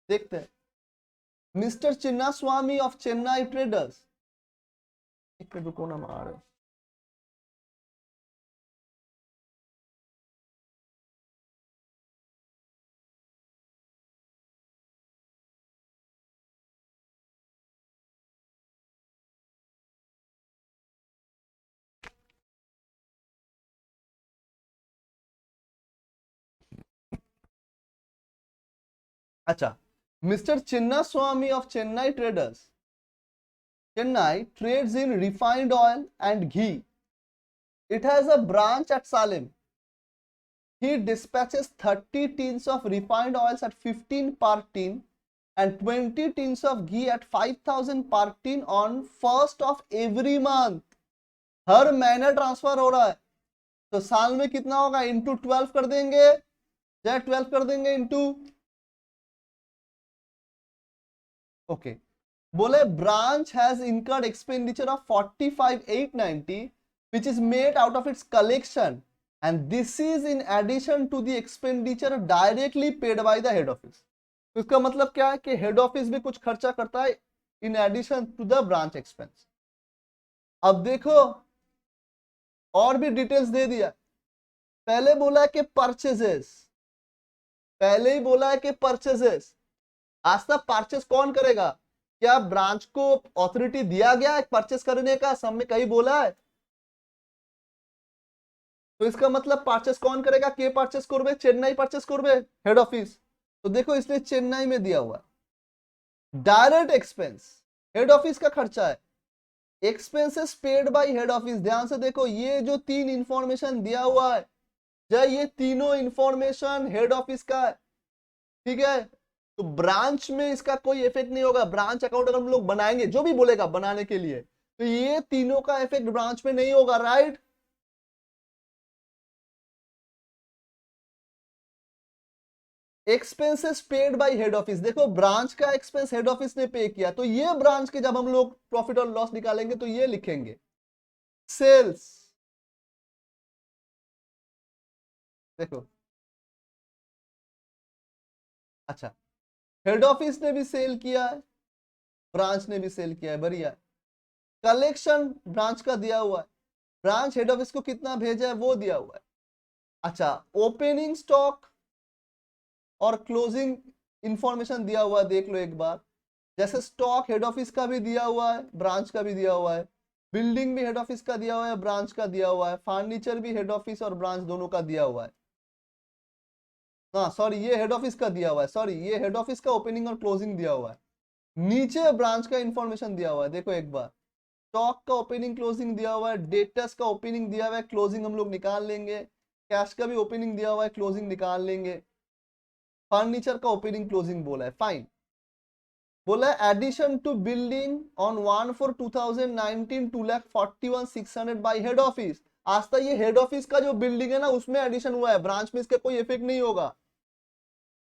देखते हैं। Mister Chinna Swami of Chennai traders, एक मिनट रुको ना, आ रहे हो। अच्छा, mister Chinna Swami of Chennai traders, Chennai trades in refined oil and ghee. It has a branch at Salem. He dispatches 30 tins of refined oils at 15 per tin and 20 tins of ghee at 5,000 per tin on 1st of every month. हर महीने transfer हो रहा है, तो साल में कितना होगा? Into 12 कर देंगे, या 12 कर देंगे इंटू, ओके। बोले branch has incurred expenditure of 45,890 which is made out of its collection, and this is in addition to the expenditure directly paid by the head office। तो इसका मतलब क्या है कि हेड ऑफिस भी कुछ खर्चा करता है in addition to the branch expense. अब देखो और भी डिटेल्स दे दिया। पहले बोला है कि परचेजेस, पहले ही बोला है कि परचेजेस। आज तक परचेस कौन करेगा? क्या ब्रांच को ऑथोरिटी दिया गया है परचेस करने का? सब में कहीं बोला है? तो इसका मतलब परचेस कौन करेगा? के परचेस करबे? चेन्नई परचेस करबे, हेड ऑफिस। तो देखो इसलिए चेन्नई में दिया हुआ डायरेक्ट एक्सपेंस, हेड ऑफिस का खर्चा है। Expenses paid by head office, ध्यान से देखो ये जो तीन इंफॉर्मेशन दिया हुआ है, जय ये तीनों इंफॉर्मेशन हेड ऑफिस का है, ठीक है? तो ब्रांच में इसका कोई इफेक्ट नहीं होगा। ब्रांच अकाउंट अगर हम लोग बनाएंगे, जो भी बोलेगा बनाने के लिए, तो ये तीनों का इफेक्ट ब्रांच में नहीं होगा, right? Expenses paid by head office, देखो ब्रांच का एक्सपेंस हेड ऑफिस ने पे किया, तो ये ब्रांच के जब हम लोग प्रॉफिट और लॉस निकालेंगे तो ये लिखेंगे सेल्स। देखो अच्छा, हेड ऑफिस ने भी सेल किया है, ब्रांच ने भी सेल किया है, बढ़िया। कलेक्शन ब्रांच का दिया हुआ है, ब्रांच हेड ऑफिस को कितना भेजा है वो दिया हुआ है। अच्छा, ओपनिंग स्टॉक और क्लोजिंग इंफॉर्मेशन दिया हुआ है, देख लो एक बार। जैसे स्टॉक हेड ऑफिस का भी दिया हुआ है, ब्रांच का भी दिया हुआ है, बिल्डिंग भी हेड ऑफिस का दिया हुआ है, ब्रांच का दिया हुआ है, फर्नीचर भी हेड ऑफिस और ब्रांच दोनों का दिया हुआ है। हाँ सॉरी, ये हेड ऑफिस का दिया हुआ है, सॉरी ये हेड ऑफिस का ओपनिंग और क्लोजिंग दिया हुआ है। नीचे ब्रांच का इंफॉर्मेशन दिया हुआ है, देखो एक बार। स्टॉक का ओपनिंग क्लोजिंग दिया हुआ है, डेटर्स का ओपनिंग दिया हुआ है, क्लोजिंग हम लोग निकाल लेंगे। कैश का भी ओपनिंग दिया हुआ है, क्लोजिंग निकाल लेंगे। फर्नीचर का ओपनिंग क्लोजिंग बोला है, फाइन। बोला है addition to building on 1/4/2019 2,41,600 by head office. आज तक ये हेड ऑफिस का जो बिल्डिंग है ना उसमें एडिशन हुआ है, ब्रांच में इसका कोई इफेक्ट नहीं होगा।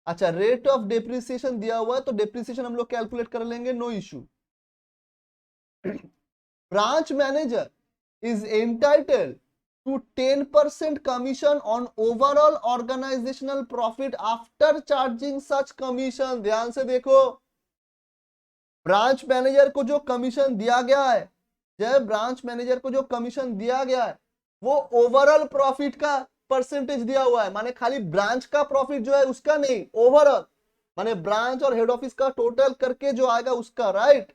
अच्छा, रेट ऑफ डेप्रिसिएशन दिया हुआ है तो डेप्रिसिएशन हम लोग कैलकुलेट कर लेंगे, no issue. Branch manager is entitled to 10% commission on overall organizational profit after charging such commission। ध्यान से देखो, ब्रांच मैनेजर को जो कमीशन दिया गया है, जब ब्रांच मैनेजर को जो कमीशन दिया गया है वो ओवरऑल प्रॉफिट का परसेंटेज दिया हुआ है, माने खाली ब्रांच का प्रॉफिट जो है उसका नहीं, ओवरऑल माने ब्रांच और हेड ऑफिस का टोटल करके जो आएगा उसका, राइट।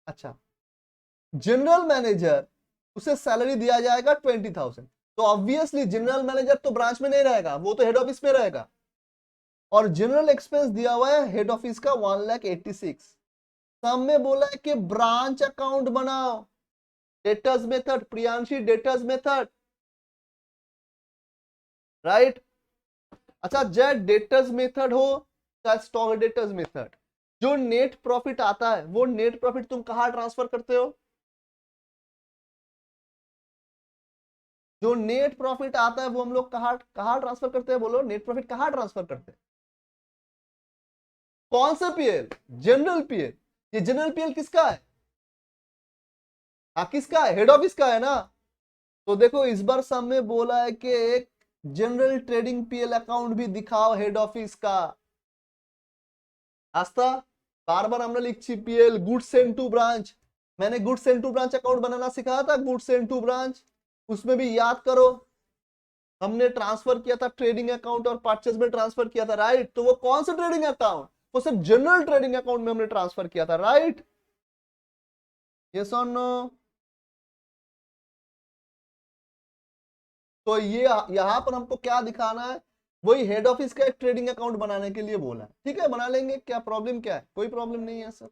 अच्छा, जनरल मैनेजर उसे सैलरी दिया जाएगा 20,000, तो ऑब्वियसली जनरल मैनेजर तो ब्रांच में नहीं रहेगा, वो तो हेड ऑफिस में रहेगा। और जनरल एक्सपेंस दिया हुआ है हेड ऑफिस का 1,86,000। सब में बोला है कि ब्रांच अकाउंट बनाओ, debtors method, Priyanshi debtors method, right. अच्छा, चाहे डेटर्स मेथड हो चाहे स्टॉक डेटर्स मेथड, जो नेट प्रॉफिट आता है वो नेट प्रॉफिट तुम कहां ट्रांसफर करते हो? जो नेट प्रॉफिट आता है वो हम लोग कहां कहां ट्रांसफर करते हैं, बोलो नेट प्रॉफिट कहां ट्रांसफर करते हैं? कौन सा पीएल? General PL. ये जनरल पीएल किसका है? हाँ किसका है? हेड ऑफिस का है ना। तो देखो इस बार सब में बोला है कि एक जनरल ट्रेडिंग पीएल अकाउंट भी दिखाओ हेड ऑफिस का। आस्था, बार बार हमने लिखी PL goods send to branch, मैंने goods send to branch account बनाना सिखाया था, गुड्स सेंड टू ब्रांच, उसमें भी याद करो हमने ट्रांसफर किया था ट्रेडिंग अकाउंट और परचेज में ट्रांसफर किया था, राइट। तो वो कौन सा ट्रेडिंग अकाउंट? वो सिर्फ जनरल ट्रेडिंग अकाउंट में हमने ट्रांसफर किया था, राइट। यस और नो? तो ये यहां पर हमको क्या दिखाना है, वही हेड ऑफिस का एक ट्रेडिंग अकाउंट बनाने के लिए बोला है, ठीक है बना लेंगे, क्या प्रॉब्लम, क्या है, कोई प्रॉब्लम नहीं है सर।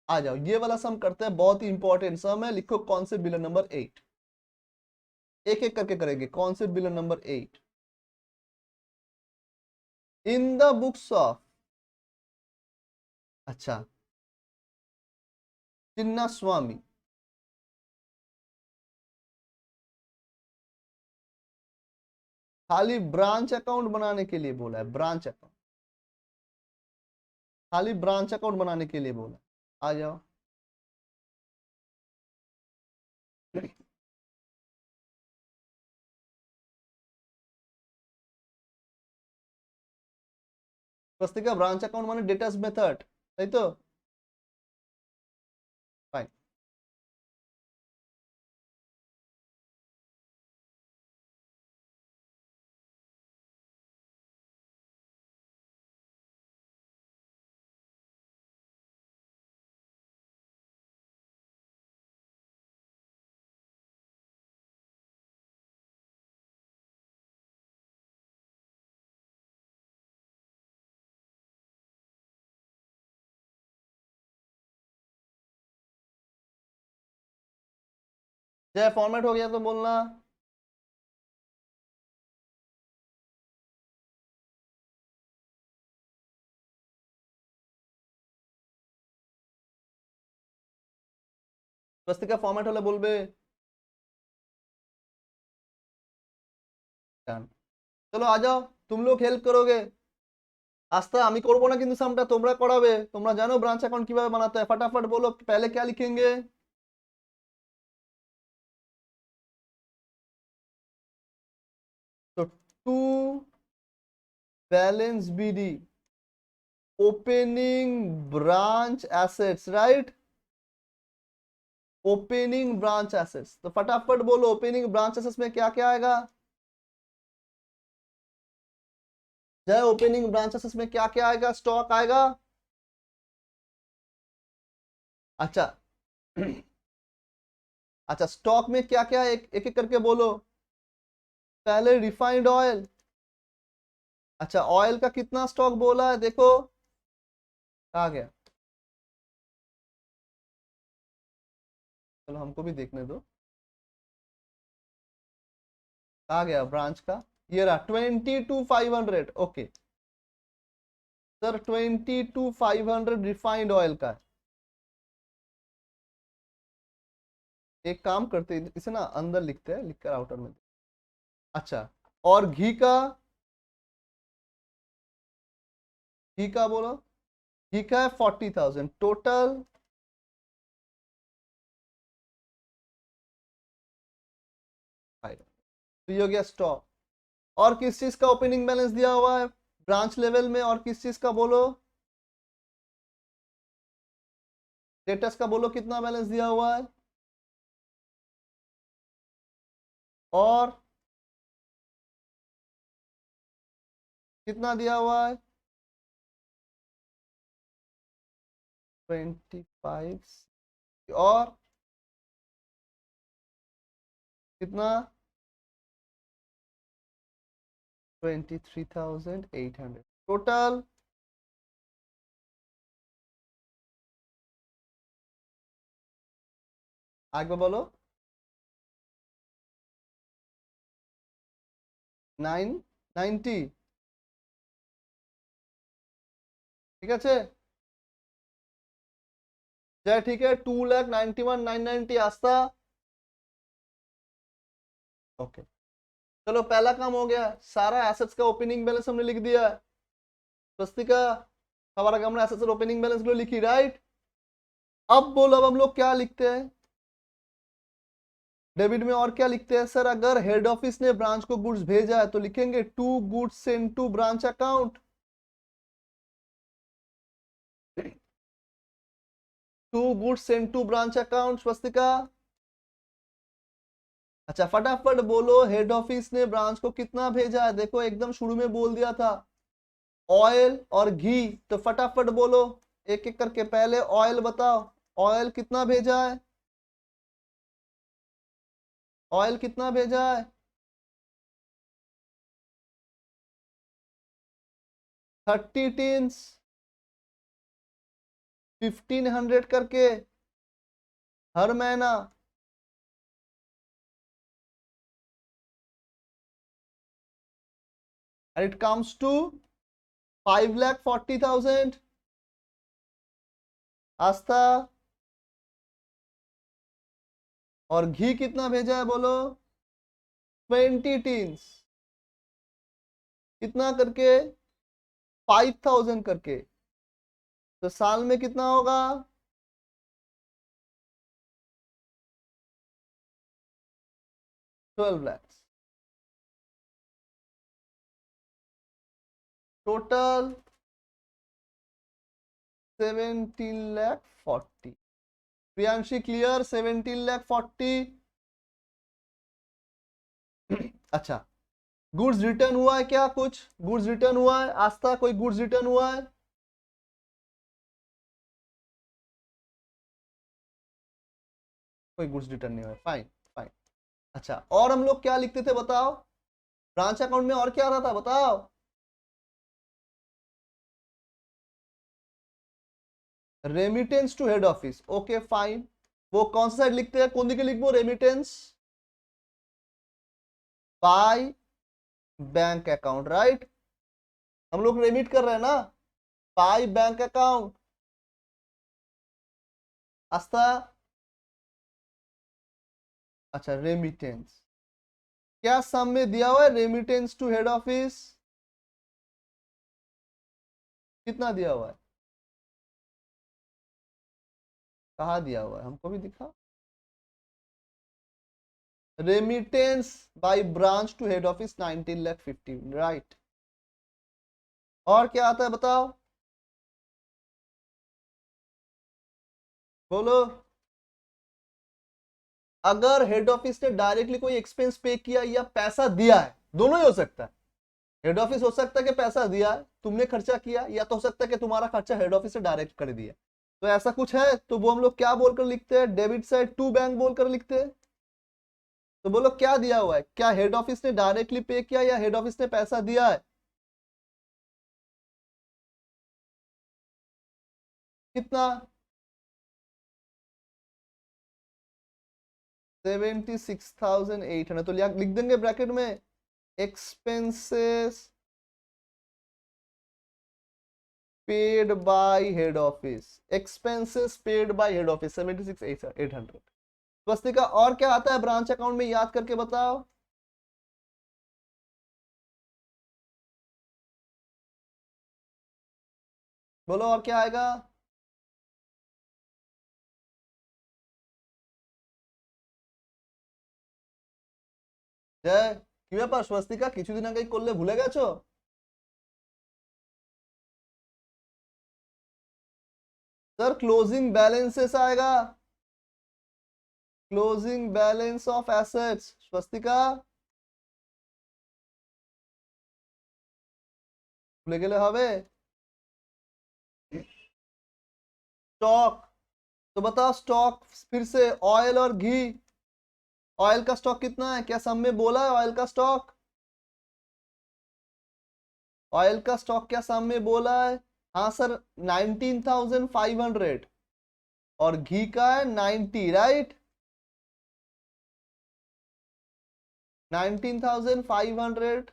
आ जाओ ये वाला सम करते हैं, बहुत ही इंपॉर्टेंट सम है, लिखो कॉन्सेप्ट बिलन नंबर 8, एक एक करके करेंगे। कॉन्सेप्ट बिलन number 8, in the books of, अच्छा, चिन्ना स्वामी, खाली ब्रांच अकाउंट बनाने के लिए बोला है, ब्रांच अकाउंट, खाली ब्रांच अकाउंट बनाने के लिए बोला है। आ जाओ, स्वस्तिका ब्रांच अकाउंट माने डेटास मेथड, सही तो? फाइन। जय फॉर्मेट हो गया तो बोलना। स्वस्तिका फॉर्मेट होले बोलबे। चलो आ जाओ, तुम लोग हेल्प करोगे। আস্তে আমি করবো না কিন্তু সামটা তোমরা করাবে, তোমরা জানো ব্রাঞ্চ অ্যাকাউন্ট কিভাবে বানাতে হয়, फटाफट बोलो पहले क्या लिखेंगे। तो to balance BD opening branch assets, right, opening branch assets. तो फटाफट बोलो ओपनिंग ब्रांच एसेट्स में क्या क्या आएगा। जय, ओपनिंग ब्रांच एसेट्स में क्या क्या आएगा, स्टॉक आएगा। अच्छा अच्छा, स्टॉक में क्या क्या, एक एक करके बोलो। पहले रिफाइंड ऑयल। अच्छा, ऑयल का कितना स्टॉक बोला है, देखो आ गया। चलो हमको भी देखने दो। आ गया ब्रांच का, ये रहा 22,500। ओके सर, 22,500 रिफाइंड ऑयल का है। एक काम करते हैं, इसे ना अंदर लिखते हैं, लिखकर आउटर में। अच्छा, और घी का, घी का बोलो। घी का है 40,000 टोटल। तो ये हो गया स्टॉक। और किस चीज का ओपनिंग बैलेंस दिया हुआ है ब्रांच लेवल में, और किस चीज का बोलो। स्टेटस का बोलो, कितना बैलेंस दिया हुआ है। और कितना दिया हुआ है, 25। और कितना, 23,800 टोटल। आगे बोलो। 990। ঠিক আছে जय, ठीक है, 2,91,990 आस्था। ओके, चलो पहला काम हो गया, सारा एसेट्स का ओपनिंग बैलेंस हमने लिख दिया है। स्वस्तिका, हमारा हमने एसेट्स और ओपनिंग बैलेंस को लिखी, राइट। अब बोलो, अब हम लोग क्या लिखते हैं डेबिट में, और क्या लिखते हैं सर। अगर हेड ऑफिस ने ब्रांच को गुड्स भेजा है तो लिखेंगे to goods send to branch account. To goods send to branch account, Swastika. अच्छा, फटाफट बोलो, हेड ऑफिस ने ब्रांच को कितना भेजा है, देखो एकदम शुरू में बोल दिया था ऑयल और घी। तो फटाफट बोलो, एक एक करके, पहले ऑयल बताओ। ऑयल कितना भेजा है, ऑयल कितना भेजा है। 30 टीन्स, 1,500 करके हर महीना। and it comes to 5,40,000। आस्था, और घी कितना भेजा है बोलो, 20 टीन्स, कितना करके, 5,000 करके। तो साल में कितना होगा, 12 लाख टोटल, 17,40,000। प्रियांशी क्लियर, 17,40,000। अच्छा, गुड्स रिटर्न हुआ है क्या, कुछ गुड्स रिटर्न हुआ है आस्था, कोई गुड्स रिटर्न हुआ है। कोई गुड्स रिटर्न नहीं हुआ, फाइन फाइन। अच्छा, और हम लोग क्या लिखते थे बताओ, ब्रांच अकाउंट में और क्या रहा था बताओ। Remittance to head office, okay fine. वो कौन सा साइड लिखते हैं, कौन दी के लिखो, remittance bye bank account, right. हम लोग रेमिट कर रहे हैं ना, बाय बैंक अकाउंट। आस्था, अच्छा रेमिटेंस, क्या सम में दिया हुआ है रेमिटेंस टू हेड ऑफिस, कितना दिया हुआ है, कहाँ दिया हुआ है, हमको भी दिखा। Remittance by branch to head office 19,50,000, right. और क्या आता है बताओ, बोलो। अगर हेड ऑफिस ने डायरेक्टली कोई एक्सपेंस पे किया या पैसा दिया है, दोनों ही हो सकता है। हेड ऑफिस हो सकता है कि पैसा दिया है, तुमने खर्चा किया, या तो हो सकता है कि तुम्हारा खर्चा हेड ऑफिस से डायरेक्ट कर दिया। तो ऐसा कुछ है तो वो हम लोग क्या बोलकर लिखते हैं, डेबिट साइड टू बैंक बोलकर लिखते हैं। तो बोलो क्या दिया हुआ है, क्या हेड ऑफिस ने डायरेक्टली पे किया या हेड ऑफिस ने पैसा दिया है? कितना? 76,800। तो लिख देंगे ब्रैकेट में expenses paid by head office, expenses paid by head office 76,800। Swastika और क्या आता है ब्रांच अकाउंट में, याद करके बताओ। बोलो और क्या आएगा। जय কি ব্যাপার স্বস্তিকা, কিছুদিন আগেই করলে ভুলে গেছো? सर क्लोजिंग बैलेंसेस आएगा, closing balance of assets. Swastika भूले गेले হবে। स्टॉक, तो बताओ स्टॉक फिर से, ऑयल और घी। ऑयल का स्टॉक कितना है, क्या सब में बोला है ऑयल का स्टॉक? ऑयल का स्टॉक क्या सब में बोला है? हाँ सर 19,500। और घी का है 90, राइट। 19,500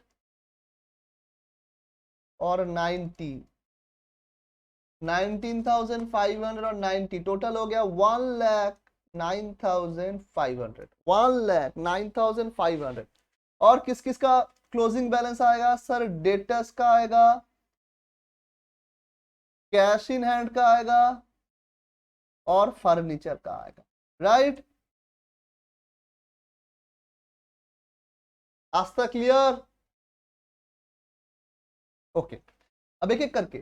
और 90, 19,500 और 90 टोटल हो गया 1,09,500, 1,09,500। और किस किस का क्लोजिंग बैलेंस आएगा सर? डेटर्स का आएगा, कैश इन हैंड का आएगा, और फर्नीचर का आएगा, राइट। आज तक क्लियर? ओके, अब एक एक करके।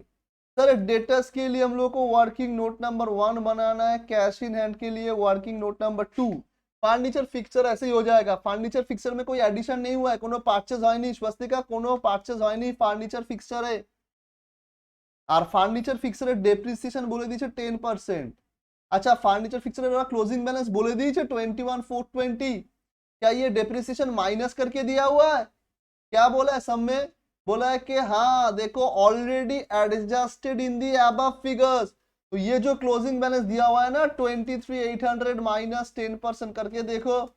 सर डेटर्स के लिए हम लोग को वर्किंग नोट नंबर 1 बनाना है, कैश इन हैंड के लिए working note number 2। Furniture fixer ऐसे ही हो जाएगा, फर्नीचर फिक्सर में कोई एडिशन नहीं हुआ है, कोनो पार्चेज হয় नहीं स्वस्तिका, कोनो पार्चेज হয় नहीं, ফার্নিচার ফিক্সচারে। আর ফার্নিচার ফিক্সচারের ডেপ্রিসিয়েশন বলে দিয়েছে 10%। अच्छा ফার্নিচার ফিক্সচারের ওরা ক্লোজিং ব্যালেন্স বলে দিয়েছে 21,420। क्या ये डेप्रिसिएशन माइनस करके दिया हुआ है? क्या बोला है सब में? बोला है कि हाँ देखो already adjusted in the above figures. तो ये जो क्लोजिंग बैलेंस दिया हुआ है ना 23,800 माइनस 10% करके, देखो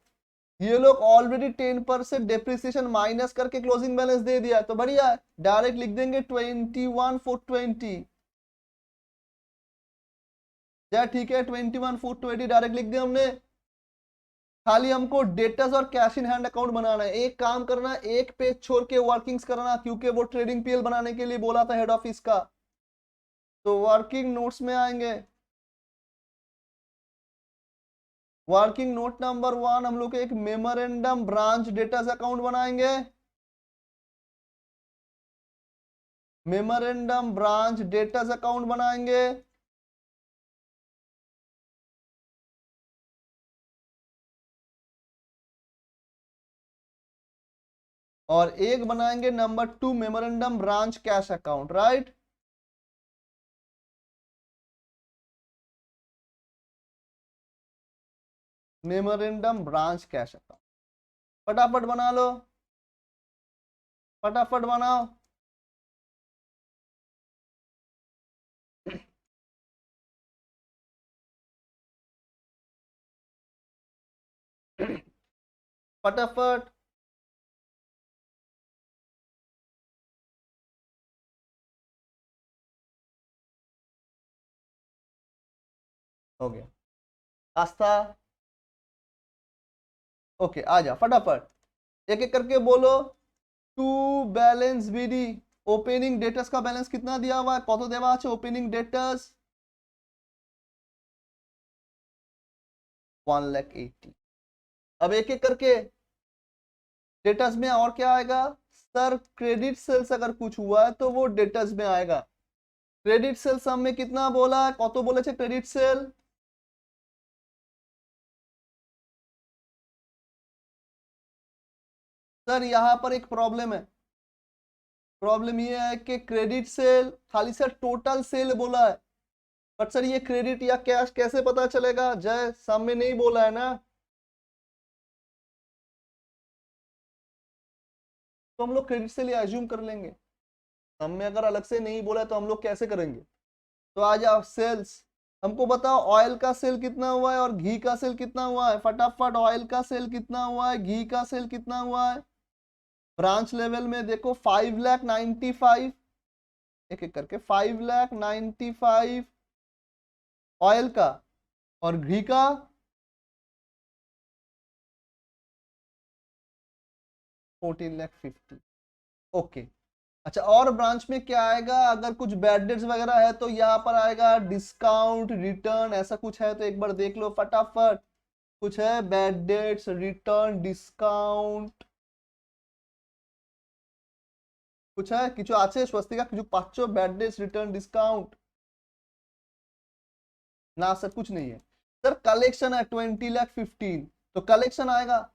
ये लोग ऑलरेडी 10% डेप्रिसिएशन माइनस करके क्लोजिंग बैलेंस दे दिया है। तो बढ़िया है, डायरेक्ट लिख देंगे 21,420। क्या ठीक है, 21,420 डायरेक्ट लिख दिया हमने। खाली हमको डेटर्स और कैश इन हैंड अकाउंट बनाना है। एक काम करना, एक पेज छोड़ के वर्किंग्स करना, क्योंकि वो ट्रेडिंग पीएल बनाने के लिए बोला था हेड ऑफिस का। तो वर्किंग नोट्स में आएंगे, वर्किंग नोट नंबर 1 हम लोग एक मेमोरेंडम ब्रांच डेटर्स अकाउंट बनाएंगे, मेमोरेंडम ब्रांच डेटर्स अकाउंट बनाएंगे। और एक बनाएंगे number 2 memorandum branch cash account, right. Memorandum branch cash account फटाफट बना लो, फटाफट बनाओ। फटाफट। हो गया आस्था। ओके आ जा फटाफट, एक एक करके बोलो। To balance BD opening debtors का बैलेंस कितना दिया हुआ है, কত দেওয়া আছে ओपनिंग डेटर्स? 1,80,000। अब एक एक करके डेटर्स में और क्या आएगा सर? क्रेडिट सेल्स अगर कुछ हुआ है तो वो डेटर्स में आएगा। क्रेडिट सेल सम में कितना बोला है, কত বলেছে क्रेडिट सेल? सर यहाँ पर एक प्रॉब्लम है। प्रॉब्लम ये है कि क्रेडिट सेल खाली सर टोटल सेल बोला है, बट सर ये क्रेडिट या कैश कैसे पता चलेगा? जय सामने नहीं बोला है ना, तो हम लोग क्रेडिट सेल एज्यूम कर लेंगे। हमने अगर अलग से नहीं बोला है तो हम लोग कैसे करेंगे? तो आ जाओ सेल्स, हमको बताओ ऑयल का सेल कितना हुआ है और घी का सेल कितना हुआ है। फटाफट ऑयल का सेल कितना हुआ है, घी का सेल कितना हुआ है। ब्रांच लेवल में देखो 5,95,000, एक एक करके 5,95,000 ऑयल का, और घी का 14,50,000। ओके। अच्छा, और ब्रांच में क्या आएगा? अगर कुछ बैड डेट्स वगैरह है तो यहाँ पर आएगा डिस्काउंट रिटर्न, ऐसा कुछ है तो एक बार देख लो फटाफट। कुछ है बैड डेट्स, रिटर्न, डिस्काउंट, कुछ है কিছু আছে স্বস্তিকা? কিছু পাচ্ছো? Bad debts, return, discount? ना सर, कुछ नहीं है। सर कलेक्शन है 20,15,000, तो कलेक्शन आएगा।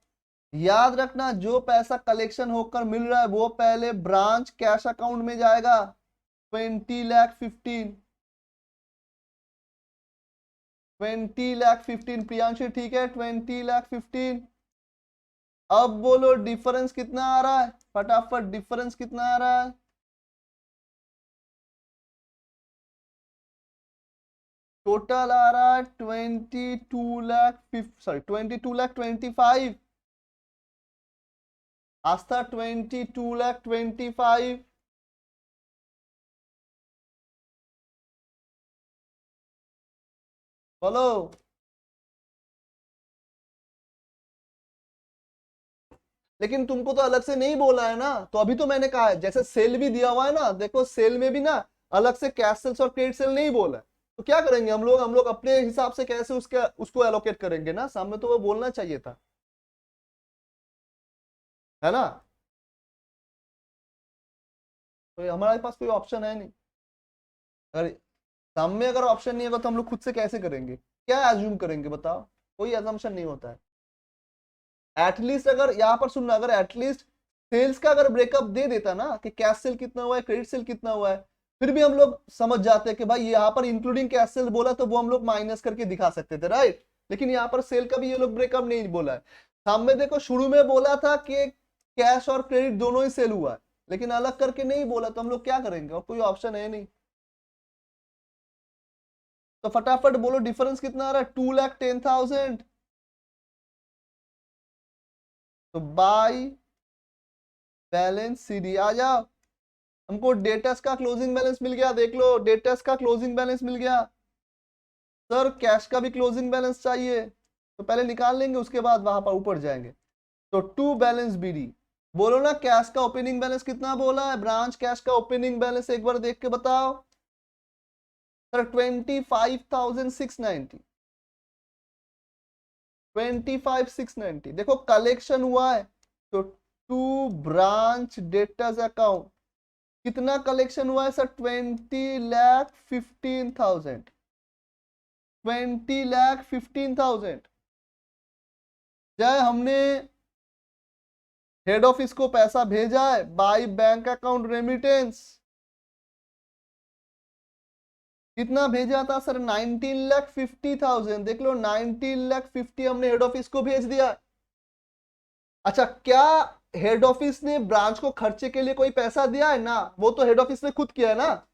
याद रखना, जो पैसा कलेक्शन होकर मिल रहा है वो पहले ब्रांच कैश अकाउंट में जाएगा। 20,15,000, 20,15,000 प्रियांशु, ठीक है 20,15,000। अब बोलो डिफरेंस कितना आ रहा है, फटाफट डिफरेंस कितना आ रहा है? टोटल आ रहा है 22,00,000, सॉरी 22,25,000। आस्था 22,25,000। बोलो। लेकिन तुमको तो अलग से नहीं बोला है ना, तो अभी तो मैंने कहा है जैसे सेल भी दिया हुआ है ना, देखो सेल में भी ना अलग से कैश सेल्स और क्रेडिट सेल नहीं बोला है, तो क्या करेंगे हम लोग? अपने हिसाब से कैसे उसको एलोकेट करेंगे ना, सामने तो वो बोलना चाहिए था, है ना? तो हमारे पास कोई ऑप्शन है नहीं। अगर सामने अगर ऑप्शन नहीं होगा तो हम लोग खुद से कैसे करेंगे? क्या एज्यूम करेंगे बताओ? कोई एजम्पशन नहीं होता है। एटलीस्ट अगर यहाँ पर सुनना, अगर एटलीस्ट सेल्स का अगर ब्रेकअप दे देता ना कि कैश सेल कितना हुआ है, क्रेडिट सेल कितना हुआ है, फिर भी हम लोग समझ जाते कि भाई यहाँ पर इंक्लूडिंग कैश सेल बोला तो वो हम लोग माइनस करके दिखा सकते थे, राइट? लेकिन यहाँ पर सेल का भी ये लोग ब्रेकअप नहीं बोला है। सामने देखो शुरू में बोला था कि कैश और क्रेडिट दोनों ही सेल हुआ है, लेकिन अलग करके नहीं बोला, तो हम लोग क्या करेंगे? और कोई ऑप्शन है नहीं। तो फटाफट बोलो डिफरेंस कितना आ रहा है? 2,10,000। तो बाई बैलेंस सीडी आ जाओ। हमको डेटर्स का क्लोजिंग बैलेंस मिल गया, देख लो डेटर्स का क्लोजिंग बैलेंस मिल गया। सर कैश का भी क्लोजिंग बैलेंस चाहिए, तो पहले निकाल लेंगे उसके बाद वहां पर ऊपर जाएंगे। तो टू बैलेंस बीडी, बोलो ना कैश का ओपनिंग बैलेंस कितना बोला है? ब्रांच कैश का ओपनिंग बैलेंस एक बार देख के बताओ। सर 25,690, 25,690। देखो कलेक्शन हुआ है तो टू ब्रांच डेटर्स अकाउंट कितना कलेक्शन हुआ है सर? 20,15,000, 20,15,000। चाहे हमने हेड ऑफिस को पैसा भेजा है बाय बैंक अकाउंट रेमिटेंस, कितना भेजा था सर? 19,50,000। देख लो 19,50,000 हमने हेड ऑफिस को भेज दिया। अच्छा, क्या हेड ऑफिस ने ब्रांच को खर्चे के लिए कोई पैसा दिया है? ना, वो तो हेड ऑफिस ने खुद किया है ना।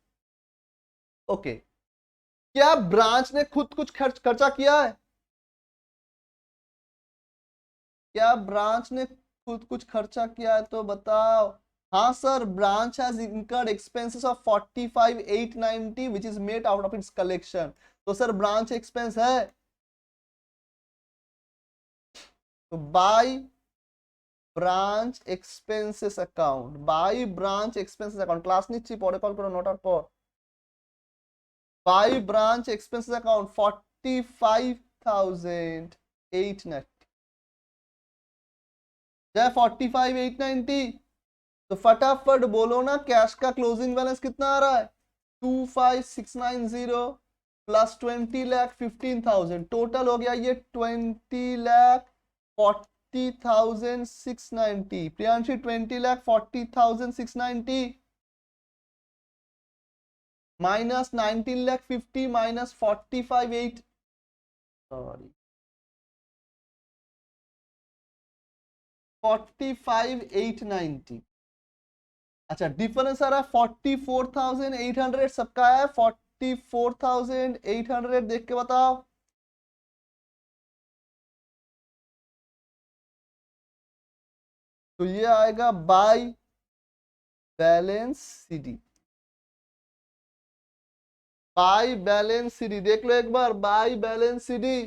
ओके, क्या ब्रांच ने खुद कुछ खर्चा किया है? क्या ब्रांच ने खुद कुछ खर्चा किया है तो बताओ। हाँ sir, branch has incurred expenses of 45,890 which is made out of its collection। तो सर ब्रांच एक्सपेंस है, तो by branch expenses account, by branch expenses account. Class নিচ্ছি, পরে কল করো নটার পর। বাই ব্রাঞ্চ এক্সপেন্সেস অ্যাকাউন্ট 45,890, चाहे 45,890। तो फटाफट बोलो ना कैश का क्लोजिंग बैलेंस कितना आ रहा है? 25,690 प्लस 20,15,000, टोटल हो गया ये 20,40,000। 40,690. Priyanshi 20 lakh 40,690 minus 19 lakh 50 minus 45 8 sorry 45,890. अच्छा डिफरेंस आ रहा है 44,800 सबका है 44,800 देख के बताओ। तो ये आएगा by balance CD. By balance CD देख लो एक बार, बाय बैलेंस सीडी।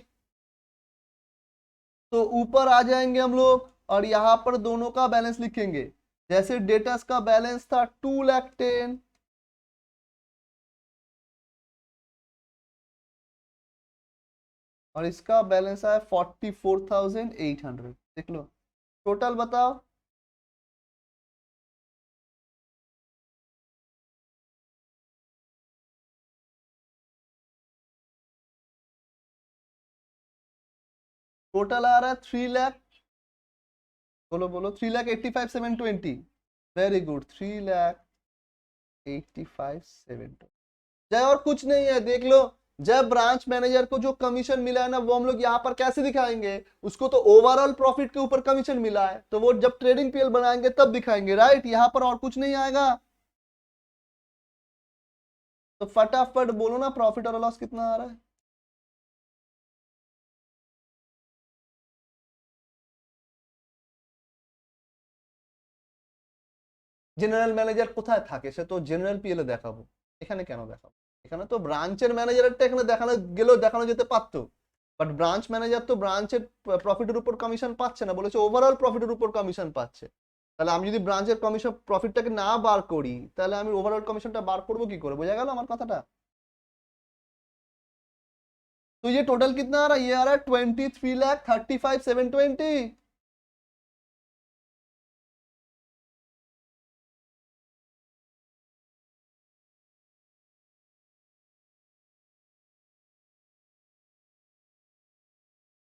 तो ऊपर आ जाएंगे हम लोग और यहां पर दोनों का बैलेंस लिखेंगे। जैसे डेटर्स का बैलेंस था 2,10,000 और इसका बैलेंस आया 44,800। देख लो टोटल बताओ। टोटल आ रहा है 3 लाख, बोलो बोलो 3,85,720। Very good 3,85,720। जय और कुछ नहीं है देख लो। जब ब्रांच मैनेजर को जो कमीशन मिला है ना वो हम लोग यहाँ पर कैसे दिखाएंगे, उसको तो ओवरऑल प्रॉफिट के ऊपर कमीशन मिला है तो वो जब ट्रेडिंग पीएल बनाएंगे तब दिखाएंगे, राइट। यहाँ पर और कुछ नहीं आएगा। तो फटाफट बोलो ना प्रॉफिट और लॉस कितना आ रहा है। জেনারেল ম্যানেজার কোথায় থাকে, সে তো জেনারেল পিএল এ দেখাবো, এখানে কেন দেখাবো? এখানে তো ব্রাঞ্চের ম্যানেজারটা এখানে দেখানো গেলেও দেখানো যেতে পারতো, বাট ব্রাঞ্চ ম্যানেজার তো ব্রাঞ্চের প্রফিটের উপর কমিশন পাচ্ছে না, বলেছে ওভারঅল প্রফিটের উপর কমিশন পাচ্ছে। তাহলে আমি যদি ব্রাঞ্চের কমিশন প্রফিটটাকে না বার করি তাহলে আমি ওভারঅল কমিশনটা বার করবো কি করে, বোঝা গেল আমার কথাটা। तो ये टोटल कितना आ रहा है, ये आ रहा है 23,35,720।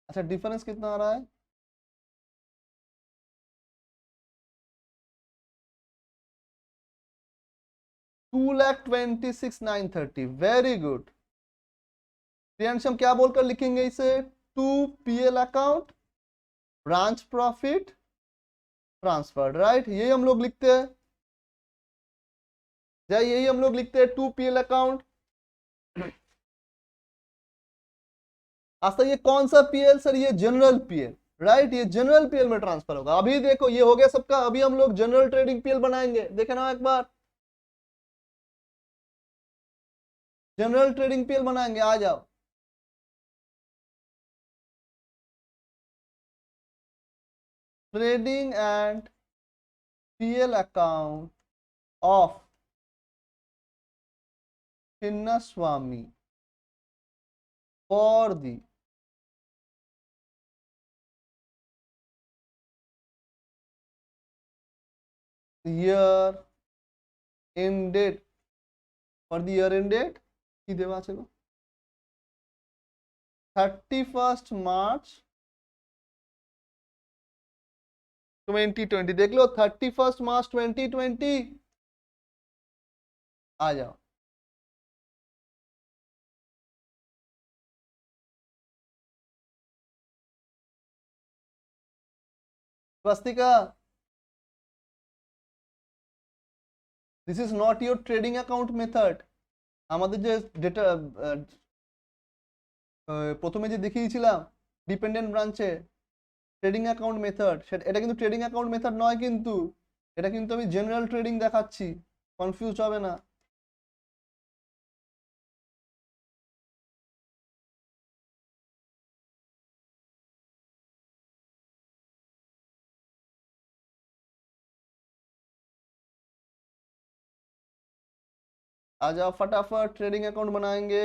अच्छा डिफरेंस कितना आ रहा है, 2,26,930। Very good. प्रियांश हम क्या बोलकर लिखेंगे इसे, to PL account branch profit transferred, right. यही हम लोग लिखते हैं, यही हम लोग लिखते हैं टू पीएल अकाउंट। अच्छा ये कौन सा पीएल सर, ये जनरल पीएल, राइट। ये जनरल पीएल में ट्रांसफर होगा। अभी देखो ये हो गया सबका, अभी हम लोग जनरल ट्रेडिंग पीएल बनाएंगे, देखे ना एक बार। जनरल ट्रेडिंग पीएल बनाएंगे, आ जाओ। Trading and PL account of Chinnaswamy for the year ended, for the year ended কি দেওয়া আছে গো, 31st March 2020। देख लो 31st March 2020, आ जाओ। Swastika this is not your trading account method. আমাদের যে ডেটা প্রথমে যে দেখিয়েছিলাম ডিপেন্ডেন্ট ব্রাঞ্চে ট্রেডিং অ্যাকাউন্ট মেথড, সেটা এটা কিন্তু ট্রেডিং অ্যাকাউন্ট মেথড নয়, কিন্তু এটা কিন্তু আমি জেনারেল ট্রেডিং দেখাচ্ছি, কনফিউজ হবে না। आ जाओ फटाफट ट्रेडिंग अकाउंट बनाएंगे।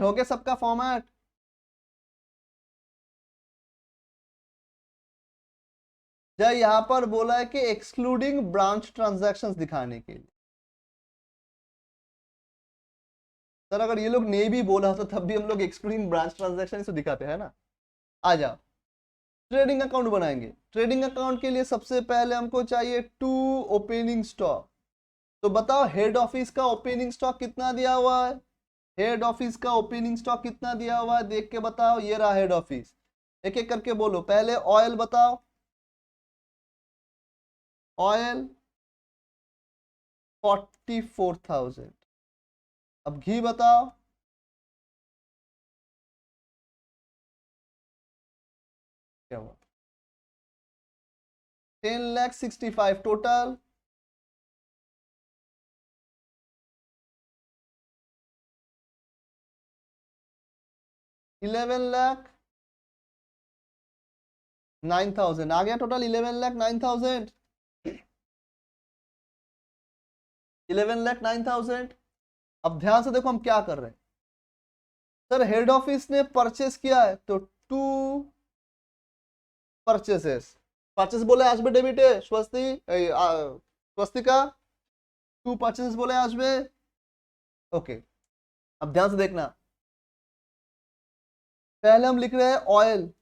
हो गया सबका फॉर्मेट? जब यहां पर बोला है कि एक्सक्लूडिंग ब्रांच ट्रांजैक्शंस दिखाने के लिए, सर अगर ये लोग नहीं भी बोला तो तब भी हम लोग एक्सक्लूडिंग ब्रांच ट्रांजैक्शन तो दिखाते हैं ना। आ जाओ, ट्रेडिंग अकाउंट बनाएंगे। ट्रेडिंग अकाउंट के लिए सबसे पहले हमको चाहिए टू ओपनिंग स्टॉक। तो बताओ हेड ऑफिस का ओपनिंग स्टॉक कितना दिया हुआ है? हेड ऑफिस का ओपनिंग स्टॉक कितना दिया हुआ है देख के बताओ। ये रहा हेड ऑफिस। एक एक करके बोलो। पहले ऑयल बताओ। ऑयल 44,000। अब घी बताओ। क्या हुआ? 10,65,000 टोटल। 11,09,000 आ गया टोटल। 11,09,000। 11,09,000। अब ध्यान से देखो हम क्या कर रहे हैं। सर हेड ऑफिस ने परचेस किया है तो टू परचेसेस। परचेस बोले आज में डेबिट है स्वस्तिका। टू परचेसेस बोले आज में। ओके, अब ध्यान से देखना। पहले हम लिख रहे हैं ऑयल।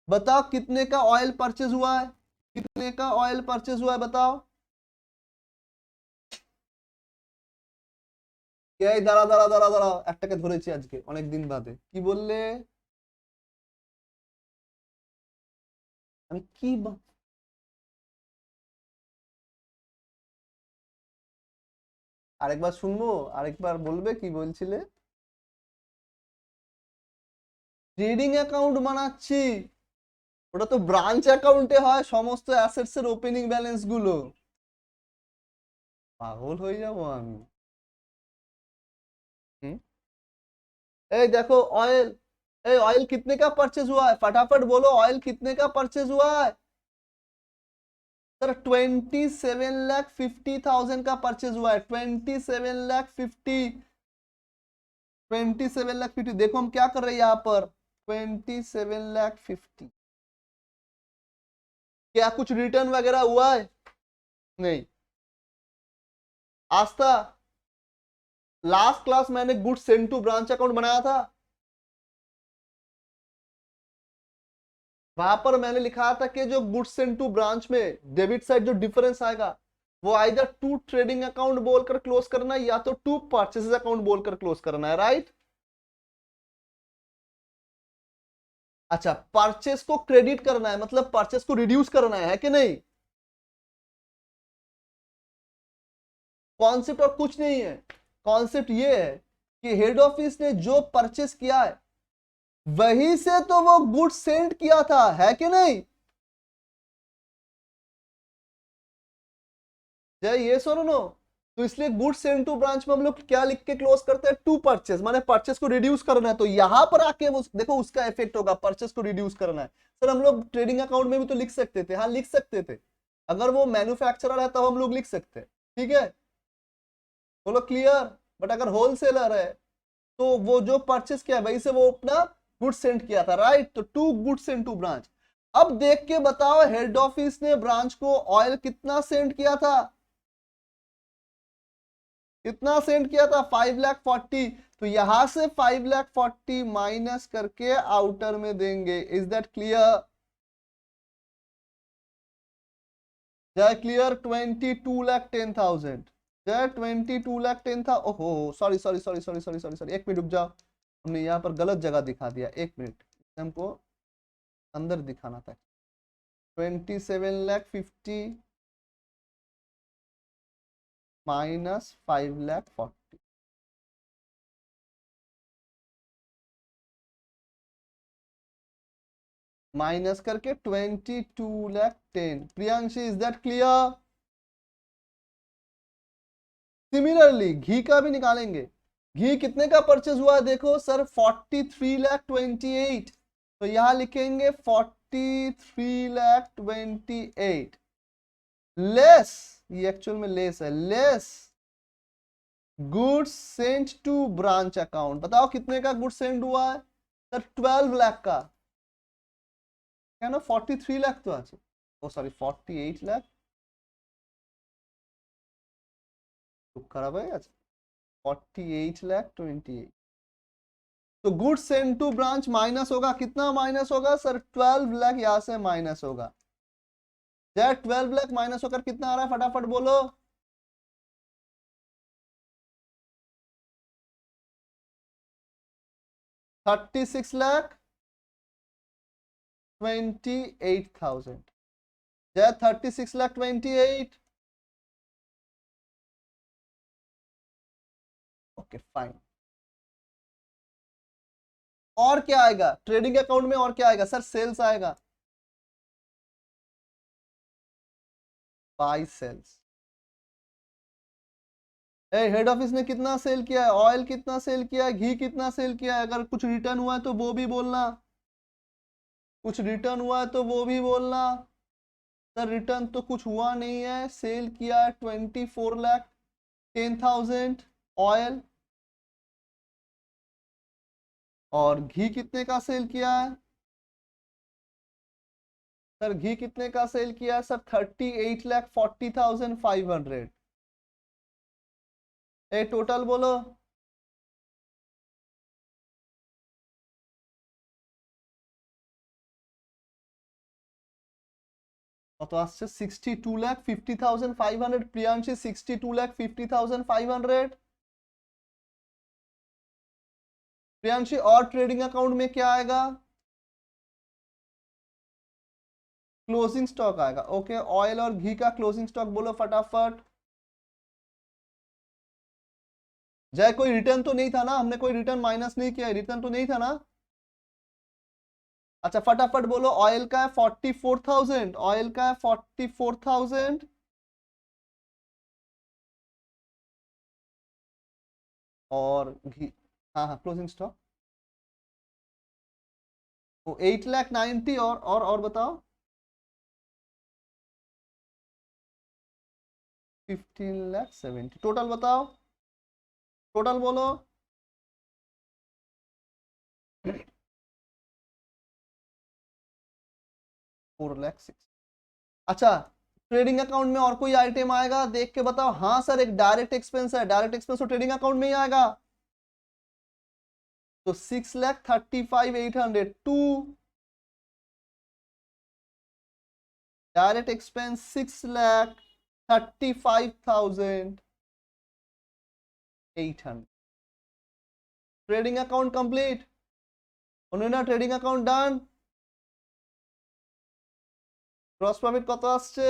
बताओ कितने का ऑयल परचेज हुआ है? कितने का ऑयल परचेज हुआ है बताओ। এই দাঁড়া দাঁড়া দাঁড়া দাঁড়া, একটাকে ধরেছি আজকে অনেক দিন বাদে। কি বললে? আমি কি আরেকবার শুনবো? আরেকবার বলবে কি বলছিলে? ট্রেডিং অ্যাকাউন্ট বানাচ্ছি। ওটা তো ব্রাঞ্চ অ্যাকাউন্টে হয় সমস্ত অ্যাসেটস এর ওপেনিং ব্যালেন্স গুলো। পাগল হয়ে যাবো আমি। হুম? এই দেখো ऑयल। ए ऑयल कितने का परचेज हुआ है? फटाफट बोलो ऑयल कितने का परचेज हुआ है? सर 27,50,000 का परचेज हुआ है। 27,50,000। देखो हम क्या कर रहे हैं यहाँ पर। 27,50,000। क्या कुछ रिटर्न वगैरह हुआ है? नहीं। आस्था, लास्ट क्लास मैंने good sent to branch account बनाया था। वहां पर मैंने लिखा था कि जो गुड सेंड टू ब्रांच में डेबिट साइड जो डिफरेंस आएगा वो आइदर टू ट्रेडिंग अकाउंट बोलकर क्लोज करना है या तो टू परचेसेस अकाउंट बोलकर क्लोज करना है। राइट? अच्छा, परचेस को क्रेडिट करना है मतलब परचेस को रिड्यूस करना है कि नहीं? कॉन्सेप्ट और कुछ नहीं है। कॉन्सेप्ट ये है कि हेड ऑफिस ने जो परचेस किया है वही से तो वो गुड सेंड किया था, है कि नहीं? जय ये सुनो नो। तो इसलिए गुड सेंड टू ब्रांच में हम लोग क्या लिख के क्लोज करते हैं? टू परचेस, माने परचेस को रिड्यूस करना है। तो यहां पर आके वो देखो उसका इफेक्ट होगा, परचेस को रिड्यूस करना है। सर हम लोग ट्रेडिंग अकाउंट में भी तो लिख सकते थे। हाँ लिख सकते थे। अगर वो मैन्युफैक्चरर है तब हम लोग लिख सकते हैं। ठीक है, बोलो क्लियर। बट अगर होलसेलर है तो वो जो परचेस किया वही से वो अपना गुड सेंड किया था। राइट? तो to good sent to branch. अब देख के बताओ हेड ऑफिस ने ब्रांच को ऑयल कितना सेंड किया था? कितना सेंड किया था? 5,40,000। तो यहां से 5,40,000 माइनस करके आउटर में देंगे। Is that clear? जय क्लियर? 22,10,000। जय 22,10,000 था। ओहो sorry sorry sorry sorry sorry sorry sorry, एक मिनट रुक जाओ। हमने यहाँ पर गलत जगह दिखा दिया। एक मिनट, हमको अंदर दिखाना था। 27,50,000 माइनस 5,40,000। माइनस करके 22,10,000। Priyanshi is that clear? Similarly घी का भी निकालेंगे। घी कितने का परचेज हुआ देखो सर, 43,28,000। तो यहां लिखेंगे 43,28,000 लेस, ये एक्चुअल में लेस है, less goods sent to branch account, बताओ कितने का गुड्स सेंड हुआ है सर? 12 लाख का है ना, 43 लाख तो आज, ओ सॉरी 48 लाख, तो खराब है आज, 48 लाख 28। तो goods send to branch minus होगा, कितना माइनस होगा सर? 12 लाख यहां से माइनस होगा। जय 12 लाख माइनस होकर कितना आ रहा है फटाफट बोलो? 36,28,000। जय 36,28,000। Okay fine. और क्या आएगा ट्रेडिंग अकाउंट में? और क्या आएगा सर? सेल्स आएगा, बाई सेल्स। हेड ऑफिस ने कितना सेल किया है? ऑयल कितना सेल किया है? घी कितना सेल किया है? अगर कुछ रिटर्न हुआ है तो वो भी बोलना, कुछ रिटर्न हुआ है तो वो भी बोलना। सर रिटर्न तो कुछ हुआ नहीं है, सेल किया है 24,10,000 ऑयल। और घी कितने का सेल किया है सर? घी कितने का सेल किया है सर? 38,40,500। टोटल बोलो। কত আসছে? 62,50,500। প্রিয়াংশী 62,50,500। प्रियांशी और ट्रेडिंग अकाउंट में क्या आएगा? क्लोजिंग स्टॉक आएगा। ओके ऑयल और घी का क्लोजिंग स्टॉक बोलो फटाफट। जय कोई रिटर्न तो नहीं था ना? हमने कोई रिटर्न माइनस नहीं किया, रिटर्न तो नहीं था ना? अच्छा फटाफट बोलो। ऑयल का है 44,000, ऑयल का है 44,000। और घी, हाँ हाँ क्लोजिंग स्टॉक वो 8,90,000। और बताओ 15,70,000। टोटल बताओ, टोटल बोलो। 4,06,000। अच्छा ट्रेडिंग अकाउंट में और कोई आइटम आएगा देख के बताओ। हाँ सर एक डायरेक्ट एक्सपेंस है, डायरेक्ट एक्सपेंस तो ट्रेडिंग अकाउंट में ही आएगा। तो 6,35,800 to direct expense 6,35,800। Trading account complete. उन्होंने trading account done. Gross profit কত আসছে?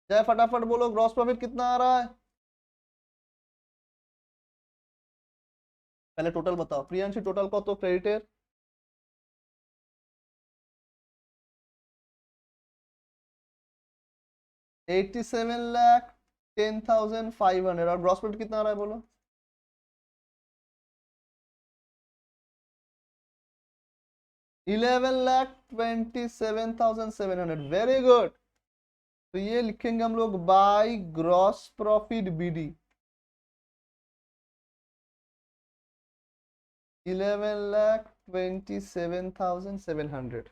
जय फटाफट बोलो ग्रॉस प्रॉफिट कितना आ रहा है? पहले टोटल बताओ प्रियांशी, टोटल कत क्रेडिटेर? 87,10,500। और ग्रॉस प्रॉफिट कितना आ रहा है बोलो? 11,27,700। Very good. तो ये लिखेंगे हम लोग बाय ग्रॉस प्रॉफिट बीडी 11,27,700।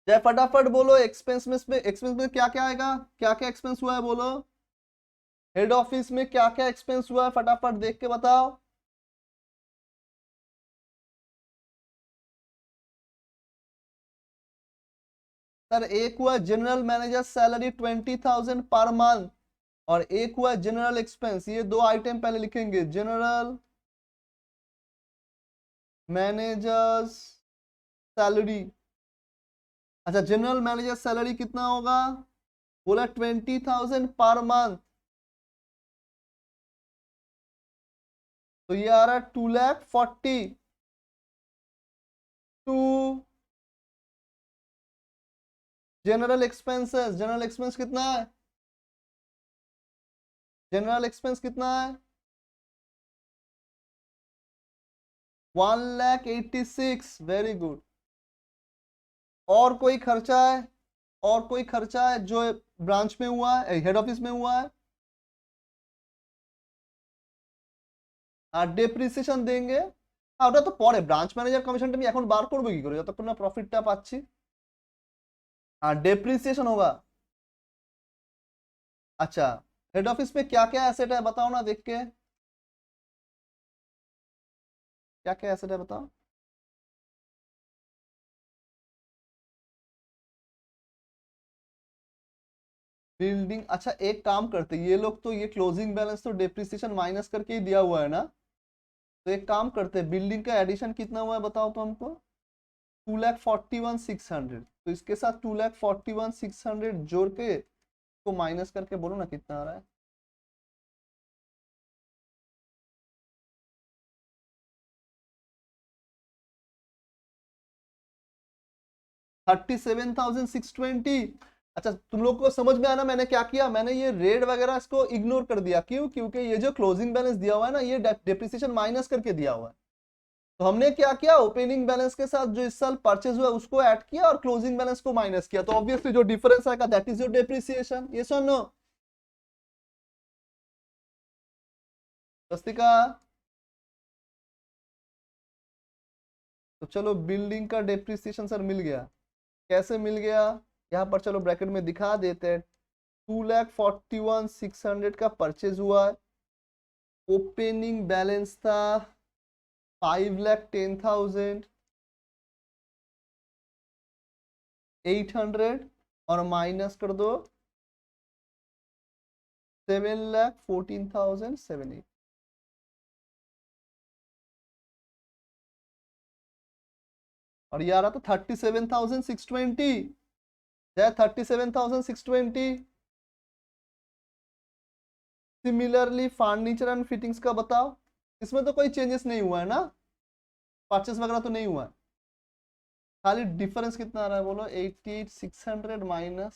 जय फटाफट बोलो एक्सपेंस में, एक्सपेंस में क्या क्या आएगा? क्या क्या एक्सपेंस हुआ है बोलो? हेड ऑफिस में क्या क्या एक्सपेंस हुआ है फटाफट देख के बताओ। सर एक हुआ general manager salary 20,000 per month, और एक हुआ जनरल एक्सपेंस। ये दो आइटम पहले लिखेंगे, जनरल मैनेजर्स सैलरी। अच्छा जनरल मैनेजर सैलरी कितना होगा? बोला 20,000 पर मंथ, तो ये आ रहा है 2,40,000 to general expenses. General expense कितना है? जनरल एक्सपेंस कितना है? 1,86,000। Very good. और कोई खर्चा है? और कोई खर्चा है जो ब्रांच में हुआ है, हेड ऑफिस में हुआ है? আর ডেপ্রিসিয়েশন দেंगे। ওটা তো পরে ব্রাঞ্চ ম্যানেজার কমিশনটা আমি এখন বার করবো কি করে যতক্ষণ না প্রফিটটা পাচ্ছি। আর डेप्रिसिएशन होगा। अच्छा, हेड ऑफिस में क्या क्या एसेट है बताओ ना देख के, क्या क्या एसेट है बताओ। बिल्डिंग, अच्छा एक काम करते हैं, ये लोग तो ये क्लोजिंग बैलेंस तो डेप्रिसिएशन माइनस करके ही दिया हुआ है ना, तो एक काम करते हैं, बिल्डिंग का एडिशन कितना हुआ है बताओ तो हमको। 2,41,600, तो इसके साथ 2,41,600 जोड़ के को माइनस करके बोलो ना कितना आ रहा है। 37,620। अच्छा तुम लोग को समझ में आना मैंने क्या किया, मैंने ये रेट वगैरह इसको इग्नोर कर दिया, क्यों? क्योंकि ये जो क्लोजिंग बैलेंस दिया हुआ है ना, ये डेप्रिसिएशन माइनस करके दिया हुआ है। तो हमने क्या किया, ओपनिंग बैलेंस के साथ जो इस साल परचेज हुआ उसको ऐड किया और क्लोजिंग बैलेंस को माइनस किया, तो ऑब्वियसली जो डिफरेंस आएगा दैट इज योर डेप्रिसिएशन। ये सो नो स्वस्तिका? तो चलो बिल्डिंग का डेप्रिसिएशन सर मिल गया, कैसे मिल गया, यहाँ पर चलो ब्रैकेट में दिखा देते हैं। 2,41,600 का परचेज हुआ है, ओपनिंग बैलेंस था 5,10,800 और माइनस कर दो 7,14,780, और ये आ रहा था 37,620, जय 37,620। सिमिलरली फर्नीचर एंड फिटिंग्स का बताओ, इसमें तो कोई चेंजेस नहीं हुआ है ना, परचेस वगैरह तो नहीं हुआ है, खाली डिफरेंस कितना आ रहा है बोलो। 88,600 माइनस,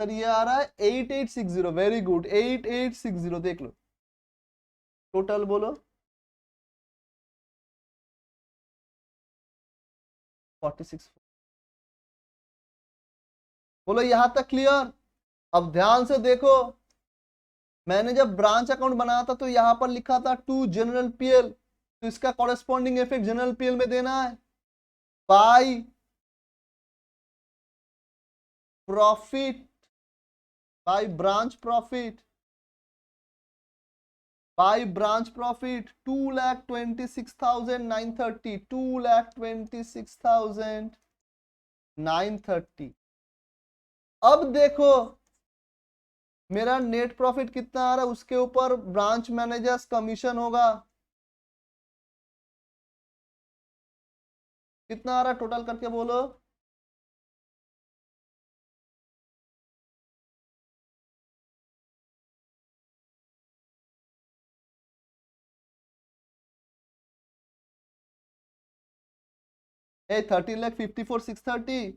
सर ये आ रहा है 8860, वेरी गुड 8860, देख लो टोटल बोलो 46। बोलो यहां तक क्लियर? अब ध्यान से देखो, मैंने जब ब्रांच अकाउंट बनाया था तो यहां पर लिखा था टू जनरल पीएल, तो इसका कॉरेस्पॉन्डिंग इफेक्ट जनरल पीएल में देना है by profit, by branch profit, by branch profit 2,26,930, 2,26,930। अब देखो मेरा नेट प्रॉफिट कितना आ रहा है, उसके ऊपर ब्रांच मैनेजर्स कमीशन होगा, कितना आ रहा है टोटल करके बोलो। ए 13,54,630,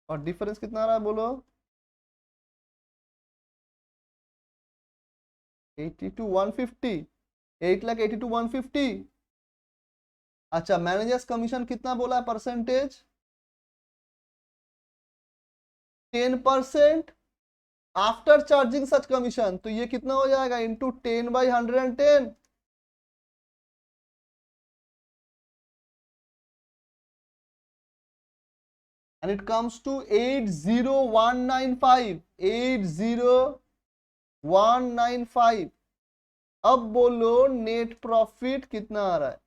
और डिफरेंस कितना आ रहा है बोलो। 82,150, 8,82,150। अच्छा मैनेजर्स कमीशन कितना बोला है परसेंटेज? 10% आफ्टर चार्जिंग सच कमीशन, तो ये कितना हो जाएगा into 10/110, and it comes to 80,195, 80,195। अब बोलो नेट प्रॉफिट कितना आ रहा है?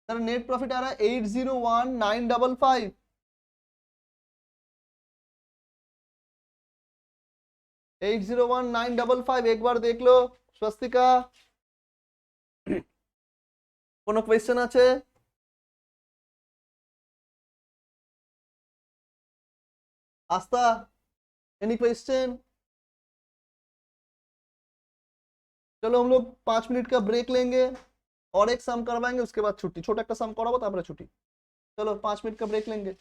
सर नेट प्रॉफिट आ रहा है 80,1,955, 80,1,955, एक बार देख लो स्वस्तिका। কোনো কোয়েশ্চেন আছে? आस्था, एनी क्वेश्चन? चलो हम लोग 5 मिनट का ब्रेक लेंगे और एक सम करवाएंगे, उसके बाद छुट्टी, छोटा एक सम कराबो तारपरे छुट्टी। चलो 5 मिनट का ब्रेक लेंगे।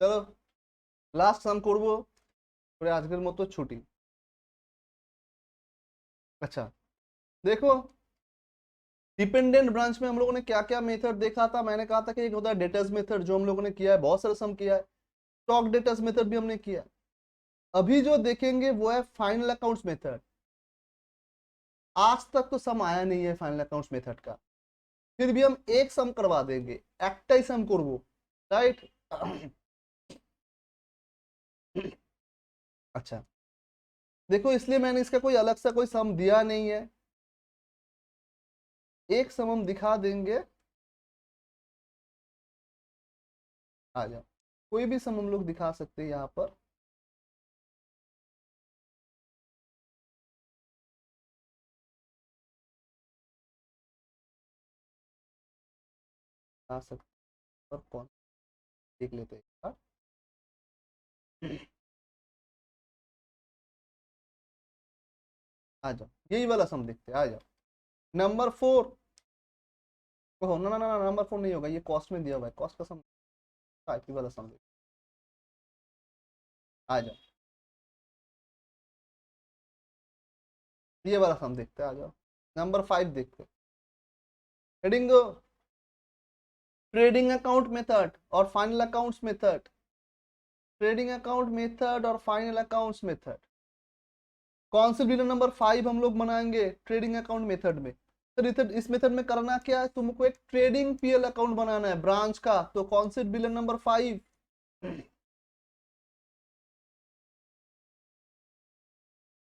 চলো লাস্ট সাম করবো, পরে আজকের মতো ছুটি। अच्छा देखो, डिपेंडेंट ब्रांच में हम लोगों ने क्या क्या मेथड देखा था। मैंने कहा था कि एक होता है डेटर्स मेथड, जो हम लोगों ने किया है, बहुत सारा सम किया है। स्टॉक डेटर्स मेथड भी हमने किया है। अभी जो देखेंगे वो है फाइनल अकाउंट्स मेथड। आज तक तो सम आया नहीं है फाइनल अकाउंट्स मेथड का, फिर भी हम एक सम करवा देंगे, एकटाई सम करबो, राइट। अच्छा देखो, इसलिए मैंने इसका कोई अलग सा कोई सम दिया नहीं है, एक सम हम दिखा देंगे। आ जाओ, कोई भी सम हम लोग दिखा सकते हैं यहाँ पर। आ सकते और कौन, देख लेते हैं। आ जाओ, यही वाला सम देखते हैं, आ जाओ। नंबर 4। ओहो ना ना ना, नंबर 4 नहीं होगा, ये कॉस्ट में दिया हुआ है, कॉस्ट का सम, आईपी वाला सम देखते हैं। आ जाओ, ये वाला सम देखते हैं, आ जाओ। नंबर 5 देखते हैं। हेडिंग ट्रेडिंग अकाउंट मेथड और final accounts method. Trading account method और फाइनल अकाउंट्स मेथड। कौन से बिल नंबर 5 हम लोग बनाएंगे ट्रेडिंग अकाउंट मेथड में। सर इस मेथड में करना क्या है, तुमको एक ट्रेडिंग पीएल अकाउंट बनाना है ब्रांच का, तो कौन से बिल नंबर 5।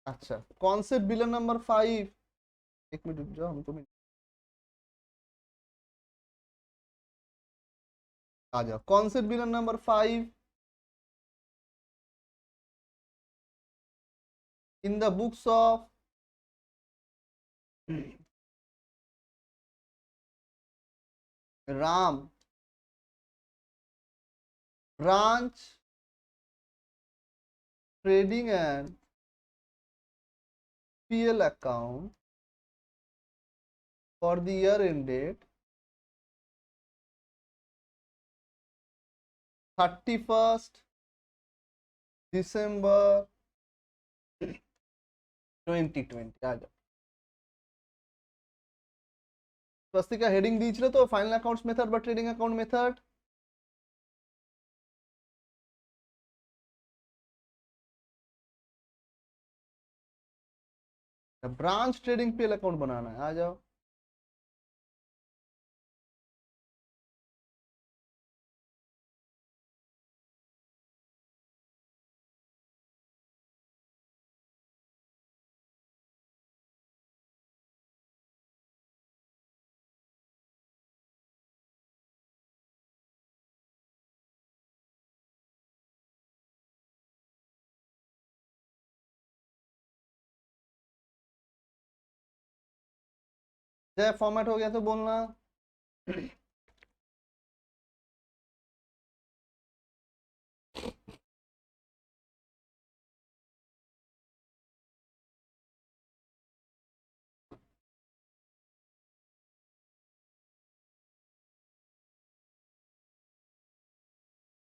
अच्छा, कौन से बिल नंबर 5। एक मिनट रुक जाओ, हमको आ जाओ, कौन से bill number 5 in the books of Ram branch trading and PL account for the year ended 31st December 2020। आ जाओ, स्वस्तिका हेडिंग दीजिए तो final accounts method but trading account method. Branch trading PL account बनाना है, आ जाओ। जय फॉर्मेट हो गया तो बोलना।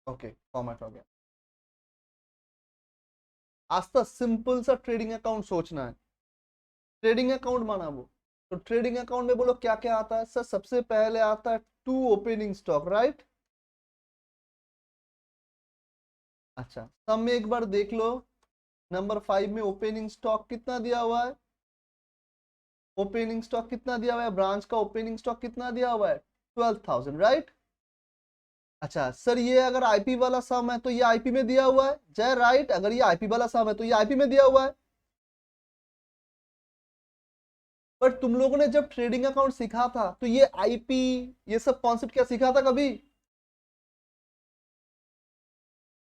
ओके, फॉर्मेट हो गया। आज तो सिंपल सा ट्रेडिंग अकाउंट सोचना है, ट्रेडिंग अकाउंट बनाओ। तो ट्रेडिंग अकाउंट में बोलो क्या क्या आता है। सर सबसे पहले आता है टू ओपनिंग स्टॉक, राइट। अच्छा, सब में एक बार देख लो, नंबर 5 में ओपनिंग स्टॉक कितना दिया हुआ है। ओपनिंग स्टॉक कितना दिया हुआ है, ब्रांच का ओपनिंग स्टॉक कितना दिया हुआ है, 12,000, राइट। अच्छा सर, ये अगर आईपी वाला सम है तो ये आईपी में दिया हुआ है, जय, राइट। अगर ये आईपी वाला सम है तो ये आईपी में दिया हुआ है। पर तुम लोगों ने जब ट्रेडिंग अकाउंट सीखा था तो ये आईपी, ये सब कॉन्सेप्ट क्या सीखा था कभी।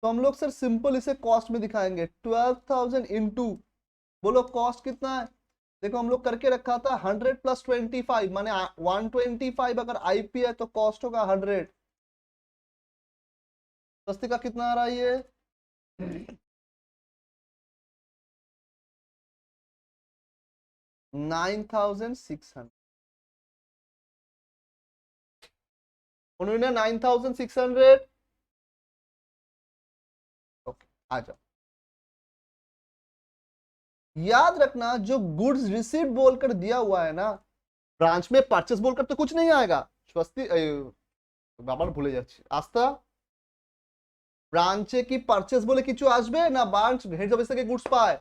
तो हम लोग सर सिंपल इसे कॉस्ट में दिखाएंगे, 12,000 इंटू, बोलो कॉस्ट कितना है। देखो हम लोग करके रखा था 100 प्लस 25, माने 125। अगर आईपी है तो कॉस्ट होगा 100। सस्ती का कितना आ रहा है ये, 9,600। उन्होंने 9,600 आ जाओ। याद रखना जो गुड्स रिसीव्ड बोलकर दिया हुआ है ना, ब्रांच में परचेस बोलकर तो कुछ नहीं आएगा। स्वस्ति बाबा भूले যাচ্ছি আস্থা ব্রাঞ্চে কি পারচেজ বলে কিছু আসবে না ব্রাঞ্চ হেড অফিস থেকে গুডস পায়?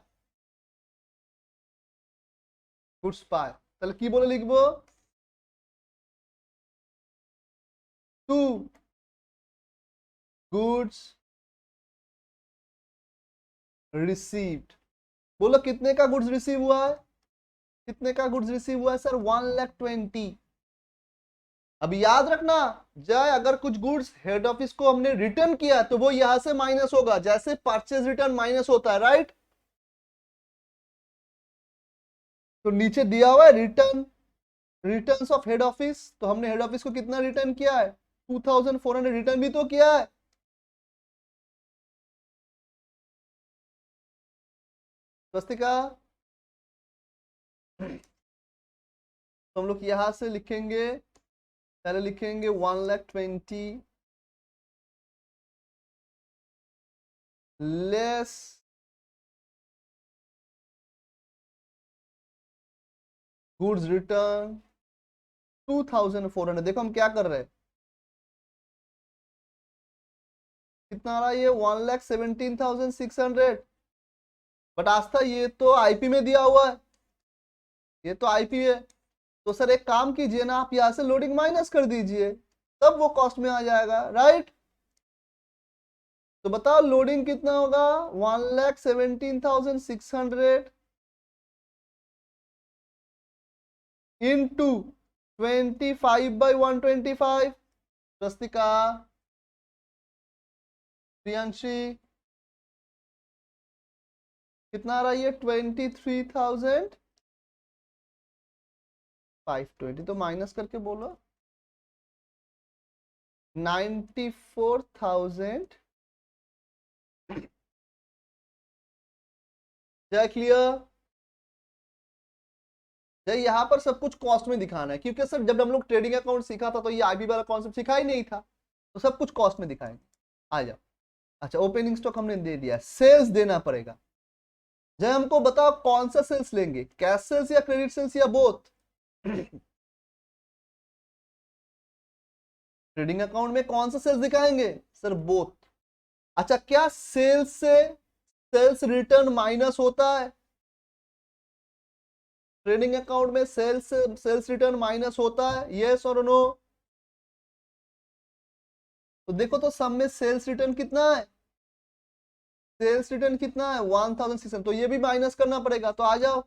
গুডস পায়। তাহলে কি বলে লিখবো? To goods received. बोलो कितने का गुड्स रिसीव हुआ है? कितने का गुड्स रिसीव हुआ है सर? 1,20,000। अब याद रखना, जय अगर कुछ गुड्स हेड ऑफिस को हमने रिटर्न किया तो वो यहां से माइनस होगा, जैसे परचेज रिटर्न माइनस होता है, राइट? तो नीचे दिया हुआ है return, returns of head office, तो हमने हेड ऑफिस को कितना रिटर्न किया है? 2,400 रिटर्न भी तो किया है। स्वस्तिका, तो हम लोग यहां से लिखेंगे, पहले लिखेंगे 1,20,000 लेस गुड्स रिटर्न 2,400। देखो हम क्या कर रहे हैं, कितना आ रहा है ये? 1,17,600। बट आस्था ये तो आईपी में दिया हुआ है, ये तो आईपी है। तो सर एक काम कीजिए ना, आप यहां से लोडिंग माइनस कर दीजिए, तब वो कॉस्ट में आ जाएगा, राइट? तो बताओ लोडिंग कितना होगा? 1,17,600 इंटू 25/125। स्वस्तिका, प्रियांशी, कितना आ रहा है ये? 23,520। तो माइनस करके बोलो 94,000। जय क्लियर? जय यहाँ पर सब कुछ कॉस्ट में दिखाना है, क्योंकि सर जब हम लोग ट्रेडिंग अकाउंट सीखा था तो ये आईबी वाला कॉन्सेप्ट सिखा ही नहीं था, तो सब कुछ कॉस्ट में दिखाएंगे। आ जाओ। अच्छा, ओपनिंग स्टॉक हमने दे दिया, सेल्स देना पड़ेगा। जय हमको बताओ कौन सा सेल्स लेंगे, कैश सेल्स या क्रेडिट सेल्स या बोथ? ट्रेडिंग अकाउंट में कौन सा सेल्स दिखाएंगे सर? बोथ। अच्छा, क्या सेल्स से सेल्स रिटर्न माइनस होता है? ट्रेडिंग अकाउंट में सेल्स रिटर्न माइनस होता है, यस और नो? तो देखो तो सम में सेल्स रिटर्न कितना है? सेल्स रिटर्न कितना है? 1,600। तो ये भी माइनस करना पड़ेगा, तो आ जाओ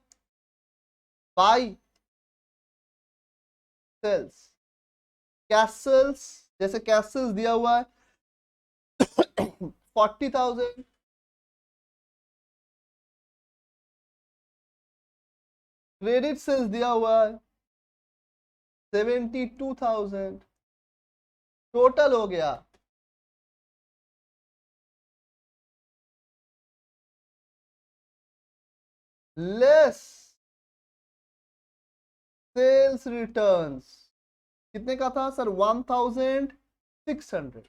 बाई सेल्स। कैशल्स, जैसे कैशल्स दिया हुआ है 40,000, क्रेडिट सेल्स दिया हुआ है 72,000। टोटल हो गया लेस सेल्स रिटर्न्स। कितने का था सर? 1,600।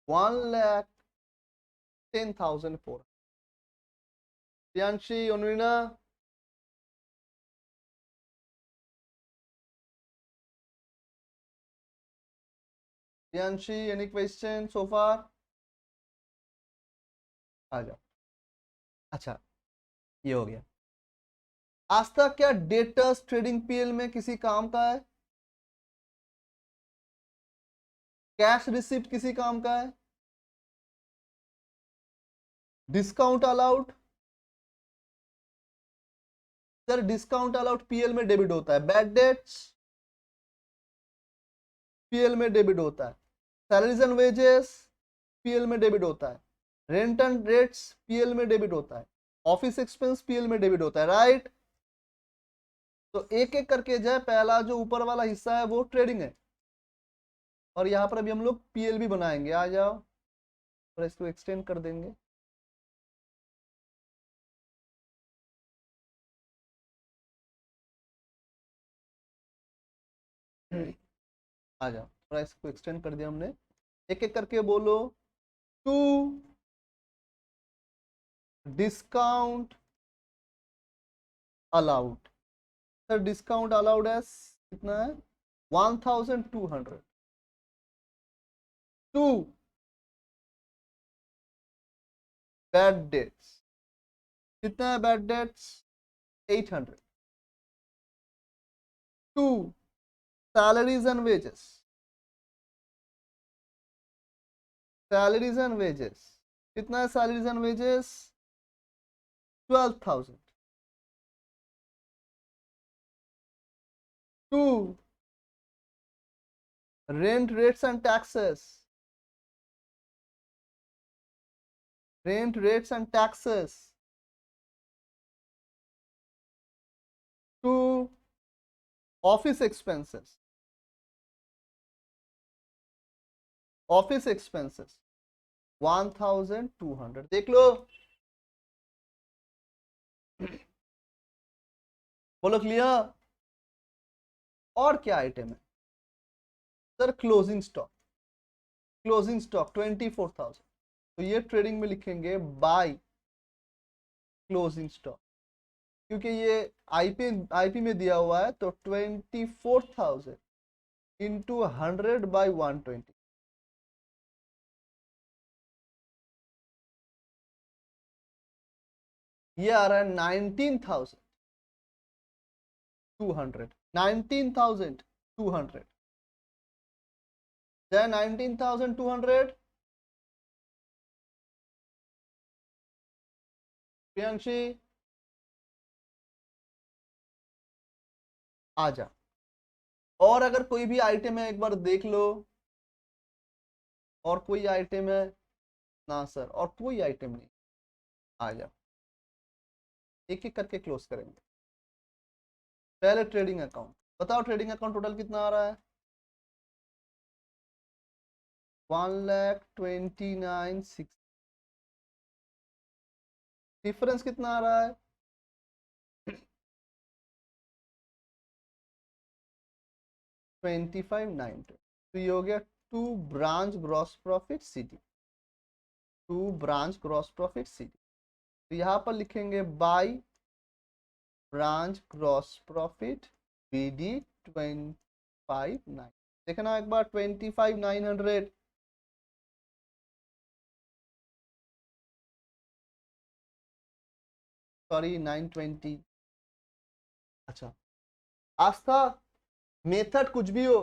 1,10,400। प्रियांशी, ओनवीना, Priyanshi, any question so far? आ जाओ। अच्छा, ये हो गया। आज तक क्या डेटर्स ट्रेडिंग पीएल में किसी काम का है? कैश रिसिप्ट किसी काम का है? Discount allowed, sir discount allowed PL में डेबिट होता है। बैड डेट्स पीएल में डेबिट होता है। सैलरीज एंड वेजेस पीएल में डेबिट होता है। रेंट एंड रेट्स पीएल में डेबिट होता है। ऑफिस एक्सपेंस पीएल में डेबिट होता है, राइट? तो एक एक करके जाए, पहला जो ऊपर वाला हिस्सा है वो ट्रेडिंग है, और यहां पर अभी हम लोग पीएल भी बनाएंगे। आ जाओ, और इसको एक्सटेंड कर देंगे। आ जाओ। और इसको एक्सटेंड कर दिया हमने। एक एक करके बोलो। To discount allowed. Sir discount allowed है कितना है? 1200। To bad debts. कितना है bad debts? 800। To salaries and wages. Salaries and wages कितना है? Salaries and wages 12,000। To rent rates and taxes. Rent rates and taxes. To office expenses. Office expenses 1200। देख लो। बोलो क्लियर। और क्या आइटम है sir? Closing stock. Closing stock 24,000। तो ये ट्रेडिंग में लिखेंगे बाय क्लोजिंग स्टॉक, क्योंकि ये आईपी में दिया हुआ है। तो 24,000 इंटू 100/120। ये आ रहा है 19,200। 19,200 है। 19,200। प्रियांशी आ जा। और अगर कोई भी आइटम है एक बार देख लो। और कोई आइटम है? ना सर और कोई आइटम नहीं। आ जा। एक एक करके क्लोज करेंगे। पहले ट्रेडिंग अकाउंट बताओ। ट्रेडिंग अकाउंट टोटल कितना आ रहा है? 1,29,600। डिफरेंस कितना आ रहा है? 25,920। तो ये हो गया to branch gross profit CD. To branch gross profit CD. तो यहां पर लिखेंगे by branch gross profit BD 25,900। देखना एक बार 25,900। सॉरी 920। अच्छा आस्था, मेथड कुछ भी हो,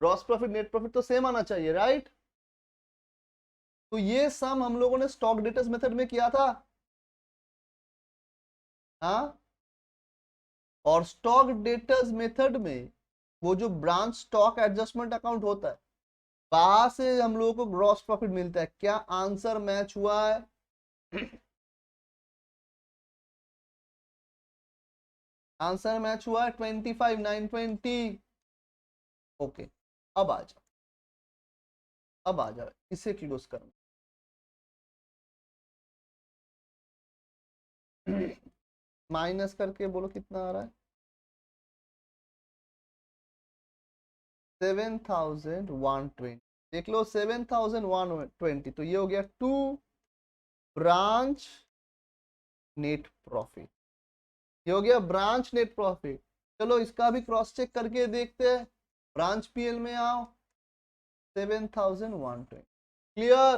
ग्रॉस प्रॉफिट नेट प्रॉफिट तो सेम आना चाहिए, राइट? तो ये सम हम लोगों ने स्टॉक डेटर्स मेथड में किया था। हाँ, और स्टॉक डेटर्स मेथड में वो जो ब्रांच स्टॉक एडजस्टमेंट अकाउंट होता है, वहां से हम लोगों को ग्रॉस प्रॉफिट मिलता है। क्या आंसर मैच हुआ है? आंसर मैच हुआ है 25,920। ओके। अब आ जाओ। अब आ जाओ इसे क्लोज करना। माइनस करके बोलो कितना आ रहा है? 7,120। देख लो 7,120। तो ये हो गया टू ब्रांच नेट प्रॉफिट। ये हो गया ब्रांच नेट प्रॉफिट। चलो इसका भी क्रॉस चेक करके देखते हैं। ब्रांच पीएल में आओ। 7,120। क्लियर?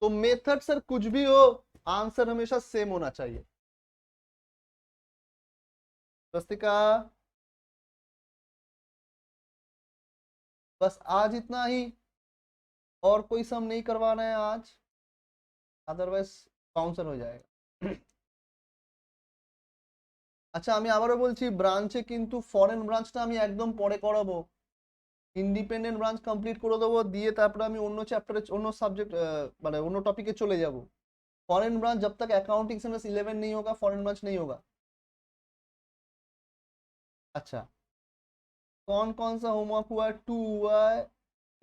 तो मेथड सर कुछ भी हो, आंसर हमेशा सेम होना चाहिए। स्वस्तिका, बस आज इतना ही। और कोई सम नहीं करवाना है आज, अदरवाइज बाउंसर हो जाएगा। আচ্ছা আমি আবারও বলছি, ব্রাঞ্চে কিন্তু ফরেন ব্রাঞ্চটা আমি একদম পরে করাবো। ইন্ডিপেন্ডেন্ট ব্রাঞ্চ কমপ্লিট করে দেবো, দিয়ে তারপরে আমি অন্য চ্যাপ্টারে অন্য সাবজেক্ট মানে অন্য टॉपिक चले যাব। फॉरेन ब्रांच जब तक अकाउंटिंग सेमेस्टर 11 नहीं होगा फॉरेन ब्रांच नहीं होगा। अच्छा कौन कौन सा होमवर्क हुआ है? 2 हुआ है।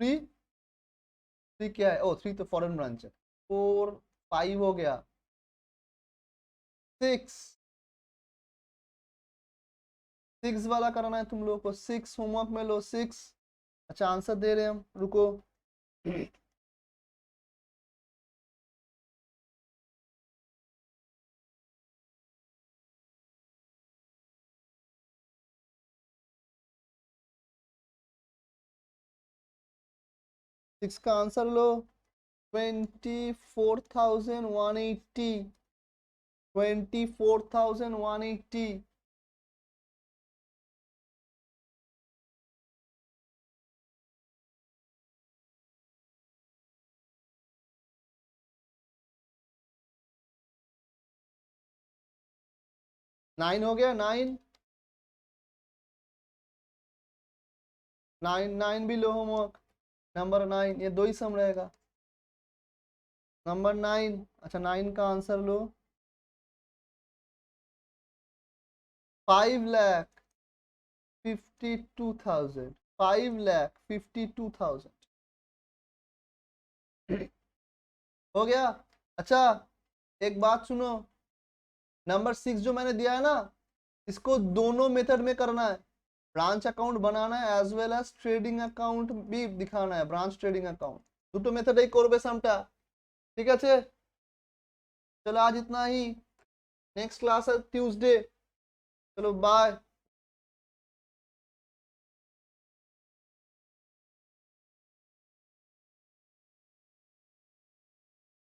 3? 3 क्या है? ओ 3 तो फॉरेन ब्रांच है। 4 5 हो गया। 6 6 वाला करना है तुम लोगों को, 6 होमवर्क में लो 6। अच्छा आंसर दे रहे हैं हम, रुको। 6 का आंसर लो। 24,180, 24,180। 9 हो गया, 9। 9 9 भी लो होमवर्क। नंबर 9, ये दो ही सम रहेगा। नंबर 9, अच्छा 9 का आंसर लो। 5,52,000, 5,52,000 हो गया। अच्छा एक बात सुनो, नंबर 6 जो मैंने दिया है ना, इसको दोनों मेथड में करना है। ब्रांच अकाउंट बनाना है as well as trading account भी दिखाना है, ब्रांच ट्रेडिंग अकाउंट। দুটো মেথডেই করবে সামটা, ঠিক আছে। चलो आज इतना ही, नेक्स्ट क्लास है ट्यूसडे। चलो बाय।